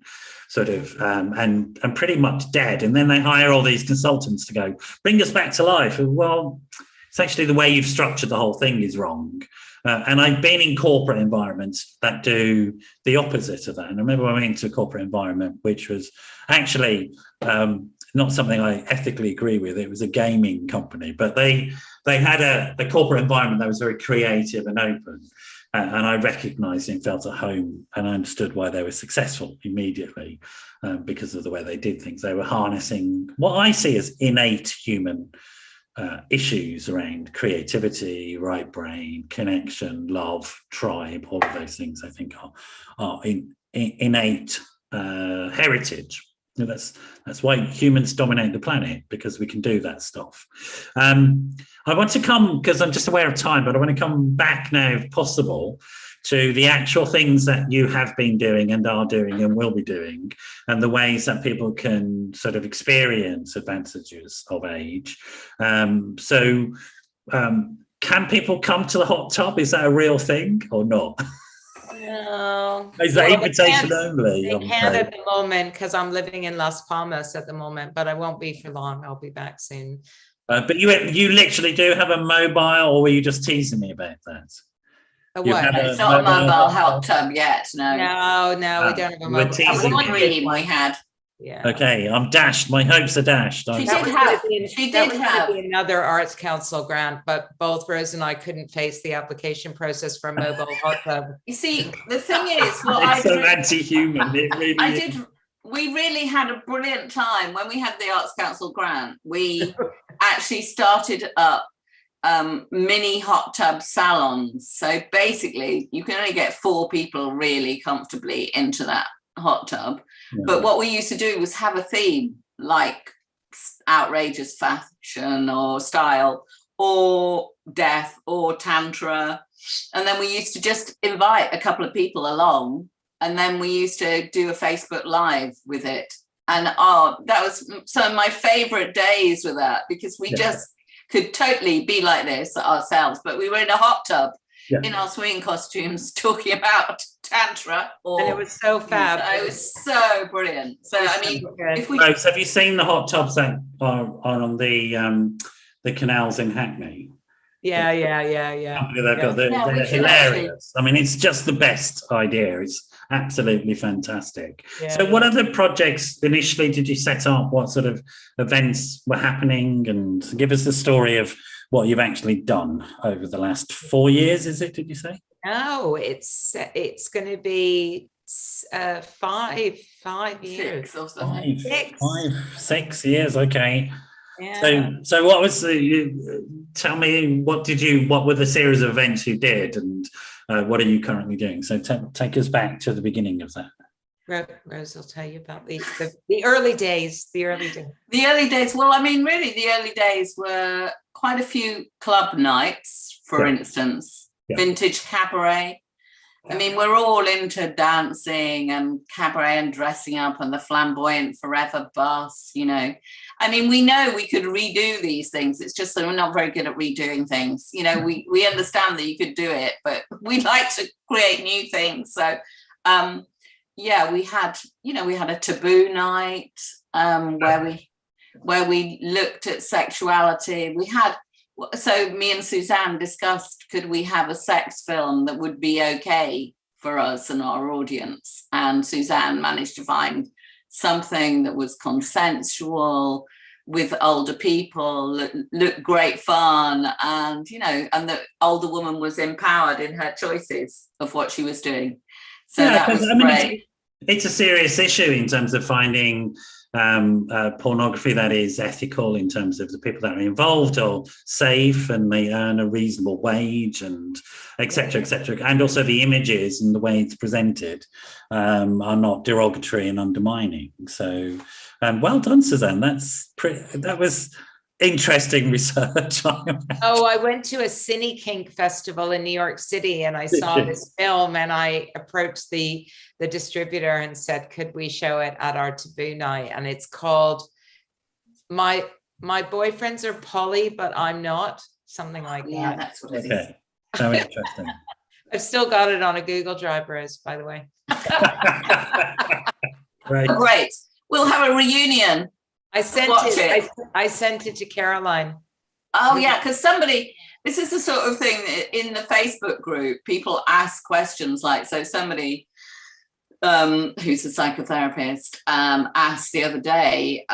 sort of and pretty much dead. And then they hire all these consultants to go, bring us back to life. Well, it's actually the way you've structured the whole thing is wrong. And I've been in corporate environments that do the opposite of that. And I remember I went into a corporate environment which was actually not something I ethically agree with. It was a gaming company, but they had a corporate environment that was very creative and open. And I recognised and felt at home, and I understood why they were successful immediately because of the way they did things. They were harnessing what I see as innate human issues around creativity, right brain, connection, love, tribe. All of those things, I think, are innate heritage. That's why humans dominate the planet, because we can do that stuff. I want to come, because I'm just aware of time, but I want to come back now, if possible, to the actual things that you have been doing and are doing and will be doing, and the ways that people can sort of experience advantages of age. Can people come to the hot tub? Is that a real thing or not? No. Is that invitation only? They can't at the moment, because I'm living in Las Palmas at the moment, but I won't be for long. I'll be back soon. But you literally do have a mobile, or were you just teasing me about that? It's not a mobile hot tub yet. No, we don't have a mobile. That was a dream we had. Yeah. Okay, I'm dashed. My hopes are dashed. She did have another Arts Council grant, but both Rose and I couldn't face the application process for a mobile hot tub. You see, the thing is, it's so anti-human. It really is. We really had a brilliant time when we had the Arts Council grant. We actually started up mini hot tub salons. So basically, you can only get 4 people really comfortably into that hot tub. Yeah. But what we used to do was have a theme, like outrageous fashion or style or death or tantra. And then we used to just invite a couple of people along, and then we used to do a Facebook Live with it. And that was some of my favorite days with that, because we just could totally be like this ourselves, but we were in a hot tub in our swimming costumes talking about tantra. And it was so fab. It was so brilliant. So I mean, Rose, have you seen the hot tubs that are on the canals in Hackney? Yeah. They're hilarious. I mean, it's just the best idea. It's absolutely fantastic. So what other projects initially did you set up? What sort of events were happening? And give us the story of what you've actually done over the last 4 years, is it, did you say? No, it's going to be 5 years. 6 or something. 6 years, okay. Yeah. So what was tell me, what were the series of events you did, and what are you currently doing? So take us back to the beginning of that. Rose will tell you about the early days. The early days. Well, I mean, really, the early days were quite a few club nights, for instance, vintage cabaret. I mean, we're all into dancing and cabaret and dressing up and the flamboyant forever bus, you know. I mean, we know we could redo these things. It's just that we're not very good at redoing things. You know, we understand that you could do it, but we like to create new things. So, we had a taboo night where we looked at sexuality. So me and Suzanne discussed, could we have a sex film that would be okay for us and our audience? And Suzanne managed to find something that was consensual with older people, looked great fun, and and the older woman was empowered in her choices of what she was doing. So that was great. It's a serious issue in terms of finding pornography that is ethical, in terms of the people that are involved or safe and may earn a reasonable wage, and et cetera, and also the images and the way it's presented are not derogatory and undermining. So well done, Suzanne. That was interesting research. I went to a Cine Kink festival in New York City, and I saw this film, and I approached the distributor and said, could we show it at our taboo night? And it's called My Boyfriends Are Poly, But I'm Not, something like that. Yeah, that's what it is. Very interesting. I've still got it on a Google Drive, Rose, by the way. Great. We'll have a reunion. I sent it to Caroline. Oh yeah, because this is the sort of thing in the Facebook group, people ask questions like, so somebody who's a psychotherapist, asked the other day,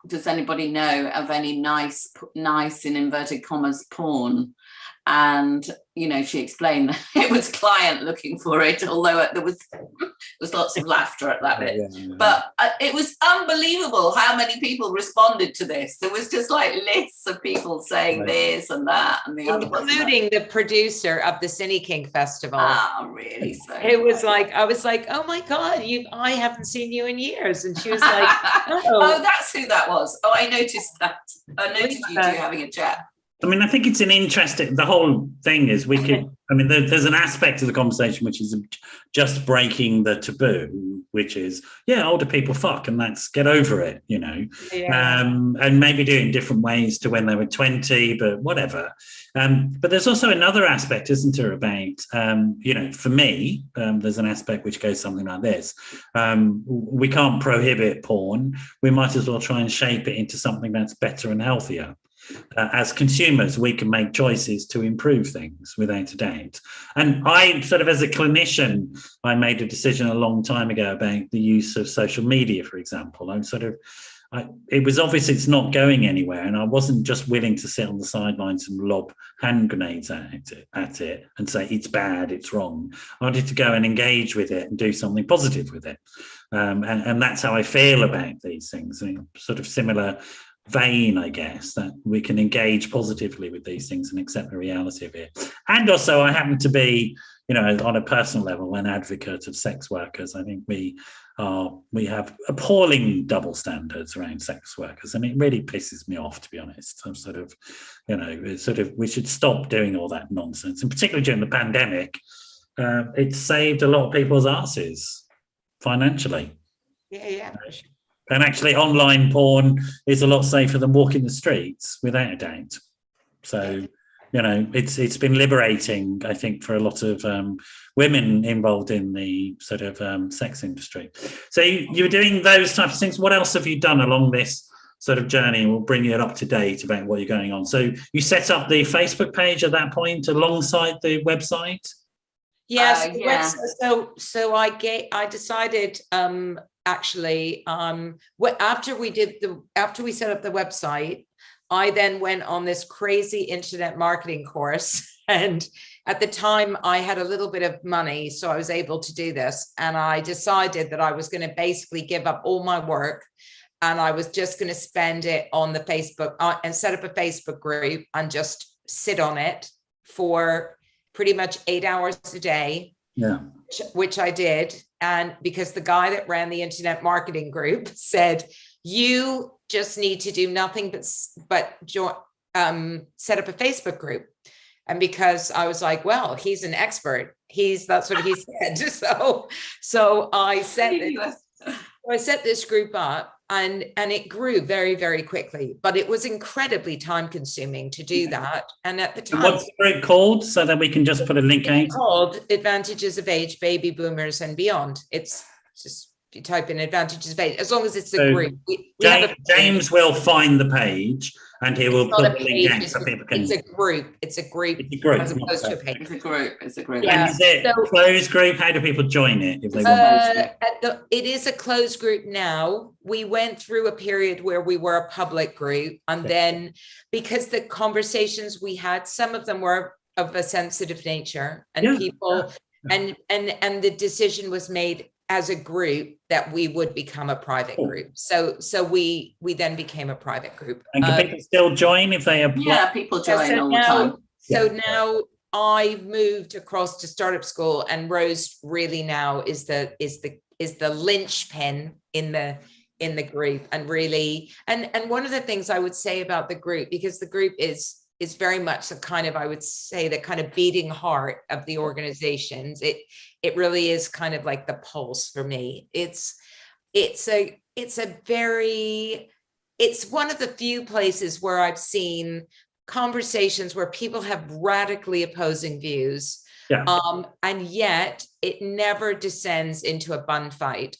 does anybody know of any nice in inverted commas porn? And she explained that it was client looking for it, although there was lots of laughter at that bit. Yeah. But it was unbelievable how many people responded to this. There was just like lists of people saying this and that and the other, including the producer of the Cine King Festival. Really? So it was like, I was like, oh my God, I haven't seen you in years. And she was like, oh, that's who that was. Oh, I noticed that. I noticed you two having a chat. I mean, I think it's an interesting, the whole thing is there's an aspect of the conversation which is just breaking the taboo, which is, older people fuck and let's get over it, Yeah. And maybe do it in different ways to when they were 20, but whatever. But there's also another aspect, isn't there, about, for me, there's an aspect which goes something like this. We can't prohibit porn. We might as well try and shape it into something that's better and healthier. As consumers, we can make choices to improve things without a doubt. And I sort of, as a clinician, I made a decision a long time ago about the use of social media, for example. It was obvious it's not going anywhere, and I wasn't just willing to sit on the sidelines and lob hand grenades at it and say it's bad, it's wrong. I wanted to go and engage with it and do something positive with it. And that's how I feel about these things. I mean, sort of similar vein, I guess, that we can engage positively with these things and accept the reality of it. And also, I happen to be, on a personal level, an advocate of sex workers. I think we have appalling double standards around sex workers, and it really pisses me off, to be honest. I'm we should stop doing all that nonsense, and particularly during the pandemic, it saved a lot of people's asses financially. Yeah. And actually, online porn is a lot safer than walking the streets, without a doubt. So, it's been liberating, I think, for a lot of women involved in the sort of sex industry. So you were doing those types of things. What else have you done along this sort of journey? We'll bring you up to date about what you're going on. So you set up the Facebook page at that point alongside the website? Yes. So I decided. Actually, after we set up the website, I then went on this crazy internet marketing course. And at the time I had a little bit of money, so I was able to do this. And I decided that I was going to basically give up all my work, and I was just going to spend it on the Facebook and set up a Facebook group and just sit on it for pretty much 8 hours a day. Yeah. Which I did. And because the guy that ran the internet marketing group said, you just need to do nothing but set up a Facebook group. And because I was like, well, he's an expert. That's what he said. So I set this group up, and it grew very, very quickly, but it was incredibly time consuming to do that. And at the time, what's the group called, so that we can just put a link out? It's called Advantages of Age, Baby Boomers and Beyond. It's just, if you type in Advantages of Age, as long as it's a group. James will find the page, and he will put the link out so people can. It's a group. It's a group as opposed to a page. It's a group. Yeah. And is it a closed group? How do people join it if they want? It is a closed group now. We went through a period where we were a public group, and then because the conversations we had, some of them were of a sensitive nature, and and the decision was made as a group that we would become a private group. So we then became a private group. And can people still join if they apply? Yeah, people join all the time. So now I moved across to startup school, and Rose really now is the linchpin in the group, and really and one of the things I would say about the group, because the group is very much the kind of, I would say, the kind of beating heart of the organizations. It really is kind of like the pulse for me. It's one of the few places where I've seen conversations where people have radically opposing views. Yeah. And yet it never descends into a bun fight.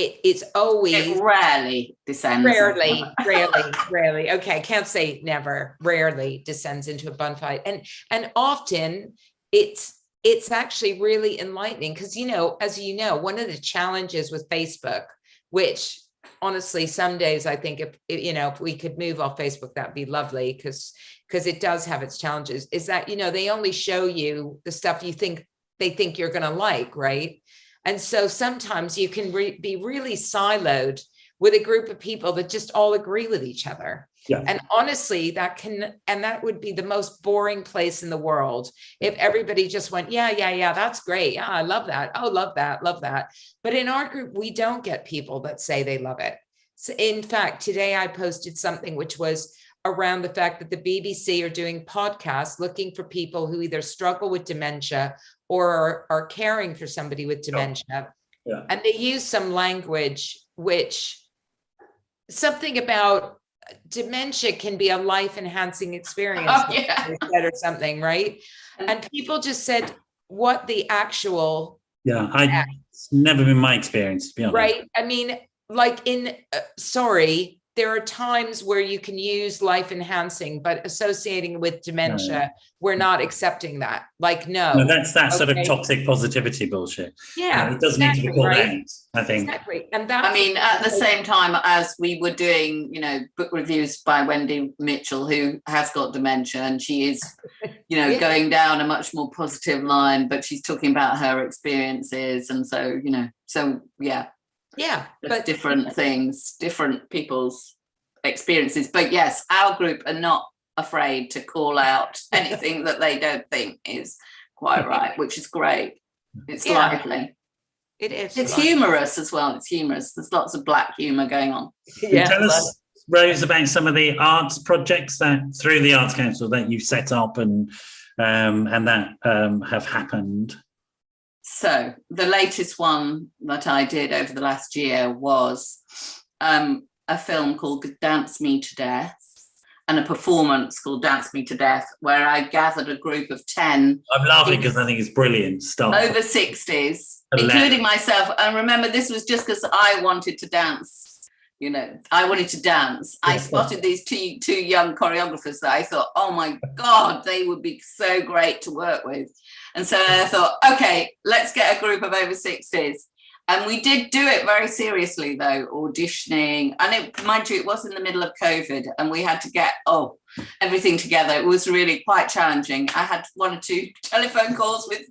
It's always. It rarely descends. Rarely. Okay, I can't say never. Rarely descends into a bun fight, and often it's it's actually really enlightening because, as you know, one of the challenges with Facebook, which honestly, some days I think if we could move off Facebook, that'd be lovely because it does have its challenges, is that, they only show you the stuff they think you're going to like, right? And so sometimes you can be really siloed with a group of people that just all agree with each other. Yeah. And honestly, that would be the most boring place in the world if everybody just went, yeah, that's great. Yeah, I love that. Oh, love that. But in our group, we don't get people that say they love it. So in fact, today I posted something which was around the fact that the BBC are doing podcasts looking for people who either struggle with dementia or are caring for somebody with dementia. Yeah. And they use some language which something about dementia can be a life-enhancing experience or something, right? And people just said, what the actual... Yeah, it's never been my experience, to be honest. Right? I mean, like there are times where you can use life-enhancing, but associating with dementia, we're not accepting that. Like, no. That's that sort of toxic positivity bullshit. Yeah, it does need to be called out, I think. Exactly. And that's, at the same time as we were doing, book reviews by Wendy Mitchell, who has got dementia, and she is, going down a much more positive line, but she's talking about her experiences. And so, but different things, different people's experiences. But yes, our group are not afraid to call out anything that they don't think is quite right, which is great. It's lively. It is. It's humorous as well. It's humorous. There's lots of black humor going on. Tell us, Rose, about some of the arts projects that through the Arts Council that you've set up and that have happened. So the latest one that I did over the last year was a film called Dance Me to Death and a performance called Dance Me to Death, where I gathered a group of 10. I'm laughing because I think it's brilliant stuff. Over 60s, including myself. And remember, this was just because I wanted to dance. I wanted to dance. I spotted these two young choreographers that I thought, oh my God, they would be so great to work with. And so I thought, okay, let's get a group of over 60s. And we did do it very seriously, though, auditioning. And mind you, it was in the middle of COVID and we had to get everything together. It was really quite challenging. I had 1 or 2 telephone calls with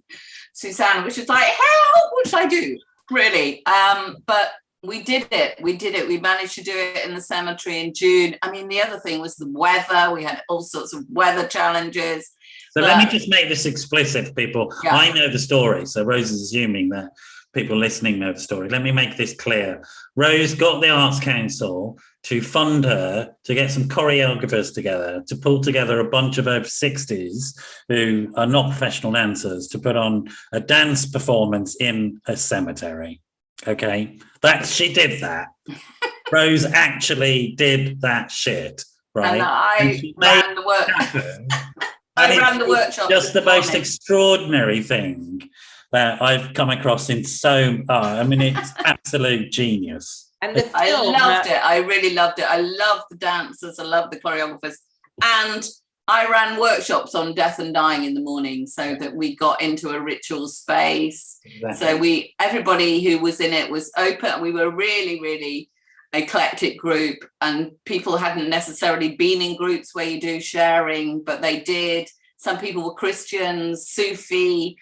Suzanne, which was like, help, what should I do? Really. But we did it. We managed to do it in the cemetery in June. I mean, the other thing was the weather. We had all sorts of weather challenges. So let me just make this explicit for people. Yeah. I know the story. So Rose is assuming that people listening know the story. Let me make this clear. Rose got the Arts Council to fund her to get some choreographers together, to pull together a bunch of over 60s who are not professional dancers to put on a dance performance in a cemetery. Okay, she did that. Rose actually did that shit, right? And I ran the work. I ran the workshop. Just the most extraordinary thing that I've come across in it's absolute genius. And the film, I loved it. I really loved it. I love the dancers. I love the choreographers. And I ran workshops on death and dying in the morning so that we got into a ritual space. Exactly. So everybody who was in it was open. We were really, really eclectic group, and people hadn't necessarily been in groups where you do sharing, but they did. Some people were Christians, Sufi,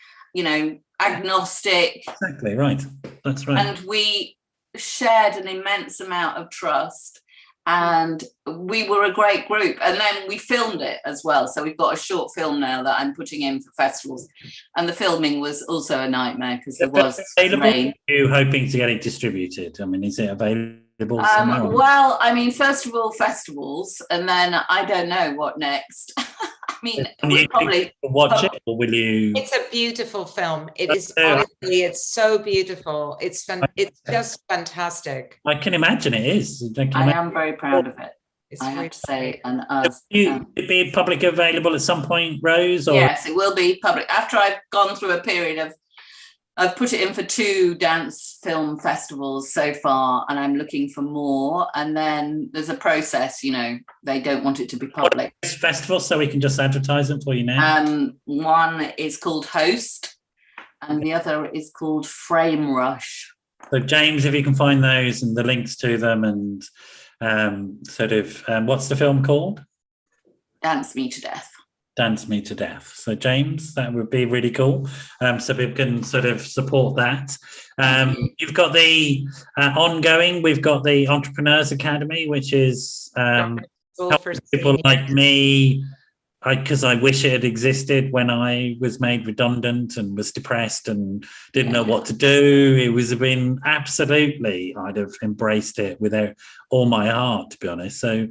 agnostic. Exactly, right. That's right. And we shared an immense amount of trust. And we were a great group. And then we filmed it as well. So we've got a short film now that I'm putting in for festivals. And the filming was also a nightmare because there was rain. Are you hoping to get it distributed? I mean, is it available? Well, I mean, first of all, festivals. And then I don't know what next. I mean, we'll probably watch it, or will you? It's a beautiful film. It is honestly, it's so beautiful. It's just fantastic. I can imagine it is. I am very proud of it. I have to say, and us. Will it be public available at some point, Rose? Or? Yes, it will be public after I've gone through a period of. I've put it in for 2 dance film festivals so far, and I'm looking for more. And then there's a process, they don't want it to be public. What festivals, so we can just advertise them for you now? One is called Host, and the other is called Frame Rush. So James, if you can find those and the links to them, and what's the film called? Dance Me to Death. Dance Me to Death. So James, that would be really cool. So people can sort of support that. You've got the ongoing, we've got the Entrepreneurs Academy, which is helping people like me, because I wish it had existed when I was made redundant and was depressed and didn't know what to do. It was been absolutely, I'd have embraced it with all my heart, to be honest. So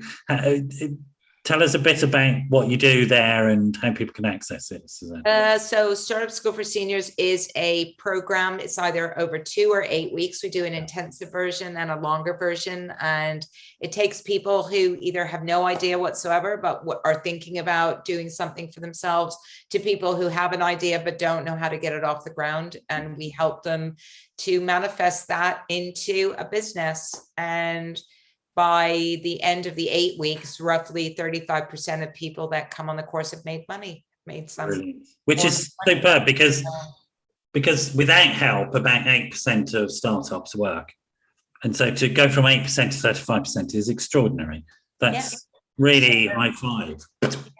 tell us a bit about what you do there and how people can access it, Suzanne. So Startup School for Seniors is a program. It's either over 2 or 8 weeks. We do an intensive version and a longer version. And it takes people who either have no idea whatsoever, but are thinking about doing something for themselves, to people who have an idea but don't know how to get it off the ground. And we help them to manifest that into a business. And by the end of the 8 weeks, roughly 35% of people that come on the course have made money, made some. Brilliant. Which is superb, because without help, about 8% of startups work. And so to go from 8% to 35% is extraordinary. That's really high five.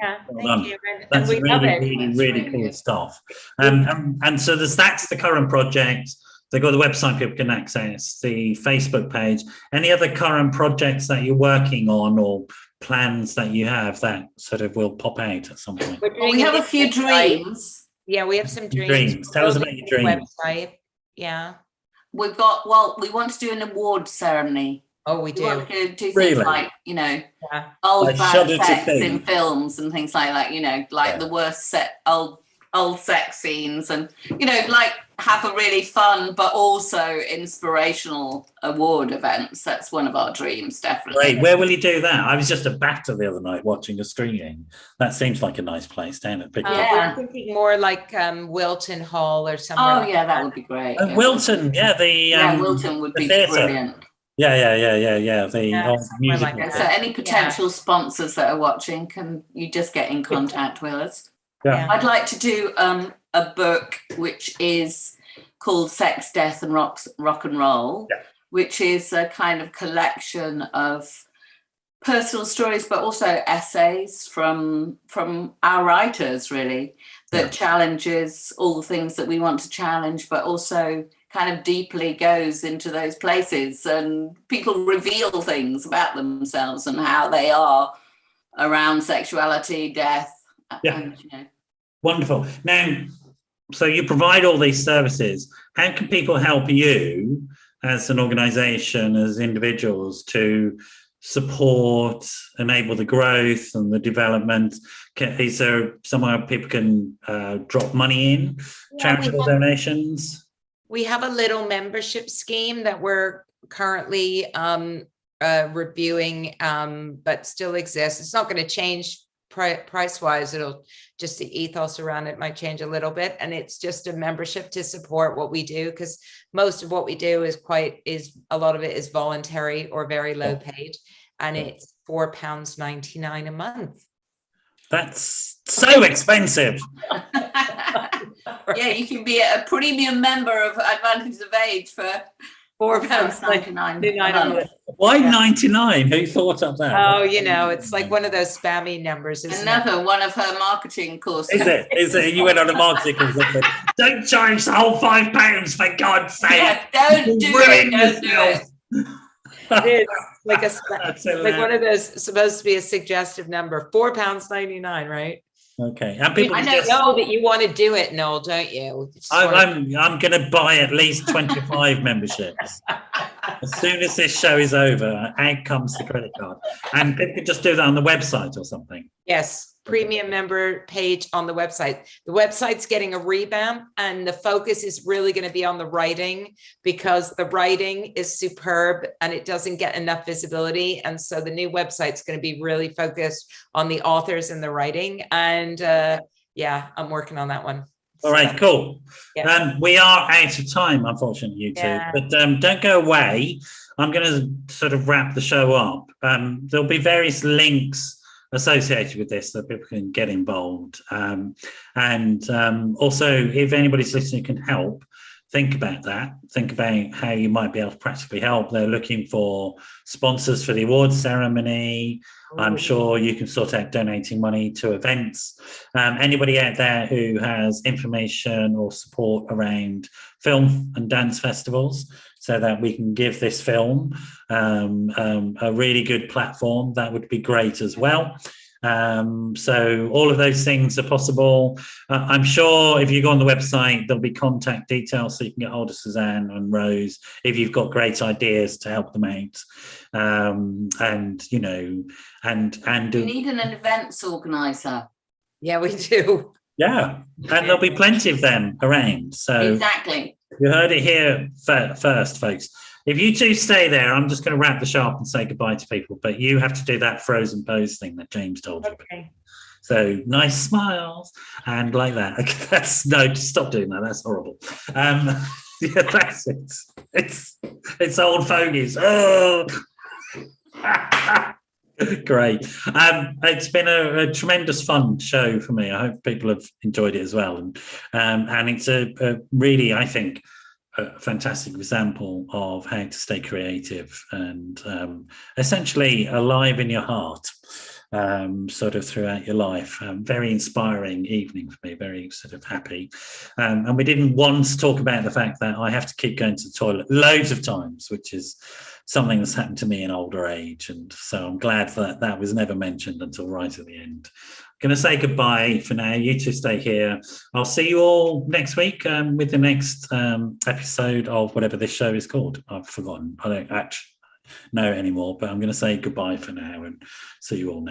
Yeah, thank you. That's really cool stuff. And so that's the current project. They've got the website people can access, the Facebook page. Any other current projects that you're working on or plans that you have that sort of will pop out at some point? We have a few dreams. Yeah, we have some dreams. Tell us about your dreams. Website. Yeah. We want to do an award ceremony. Oh, we do. We want to do things like, old bad sex in films and things like that, the worst old sex scenes, and have a really fun but also inspirational award events. That's one of our dreams, definitely. Great. Where will you do that? I was just at BAFTA the other night watching a screening. That seems like a nice place down at Piccadilly. I'm thinking more like Wilton Hall or somewhere. Oh, yeah, that would be great. Wilton, Wilton would be brilliant. Yeah. The musical. So any potential sponsors that are watching, can you just get in contact with us? Yeah. I'd like to do a book which is called Sex, Death and Rock and Roll, which is a kind of collection of personal stories, but also essays from our writers, really, that challenges all the things that we want to challenge, but also kind of deeply goes into those places, and people reveal things about themselves and how they are around sexuality, death. And, Wonderful. Now, so you provide all these services. How can people help you as an organisation, as individuals, to support, enable the growth and the development? Is there somewhere people can drop money in, charitable donations? We have a little membership scheme that we're currently reviewing, but still exists. It's not going to change price-wise. It'll just, the ethos around it might change a little bit, and it's just a membership to support what we do, because most of what we do is a lot of it is voluntary or very low paid, and it's £4.99 a month. That's so expensive. Yeah, you can be a premium member of Advantage of Age for £4.99. Why 99? Who thought of that? Oh, it's like one of those spammy numbers. Another one of her marketing courses. Is it? You went on a marketing course. Don't charge the whole £5 for God's sake. Yeah, don't do it. It's like one of those, supposed to be a suggestive number. £4.99, right? Okay, and people I know that you want to do it, Noel, don't you? I'm going to buy at least 25 memberships. As soon as this show is over, out comes the credit card, and people can just do that on the website or something. Yes, premium member page on the website. The website's getting a revamp, and the focus is really going to be on the writing, because the writing is superb and it doesn't get enough visibility. And so the new website's going to be really focused on the authors and the writing. And I'm working on that one. All right, cool. Yeah. We are out of time, unfortunately, you two. But don't go away. I'm going to sort of wrap the show up. There'll be various links associated with this, so people can get involved. And also, if anybody's listening can help, think about that. Think about how you might be able to practically help. They're looking for sponsors for the awards ceremony. I'm sure you can sort out donating money to events. Anybody out there who has information or support around film and dance festivals, so that we can give this film a really good platform, that would be great as well. So all of those things are possible. I'm sure if you go on the website, there'll be contact details so you can get hold of Suzanne and Rose if you've got great ideas to help them out. And you know, and we need an events organizer. Yeah, we do. Yeah, and there'll be plenty of them around. So exactly, you heard it here first, folks. If you two stay there, I'm just going to wrap the show up and say goodbye to people, but you have to do that frozen pose thing that James told you. Okay. So nice smiles and like that. Okay, just stop doing that. That's horrible. Yeah, that's it. It's old fogies. Oh, great. It's been a tremendous fun show for me. I hope people have enjoyed it as well. And it's a really, I think, a fantastic example of how to stay creative and essentially alive in your heart, sort of throughout your life. Very inspiring evening for me, very sort of happy. And we didn't once talk about the fact that I have to keep going to the toilet loads of times, which is something that's happened to me in older age. And so I'm glad that that was never mentioned until right at the end. I'm going to say goodbye for now. You two stay here. I'll see you all next week with the next episode of whatever this show is called. I've forgotten. I don't actually know anymore, but I'm going to say goodbye for now and see you all next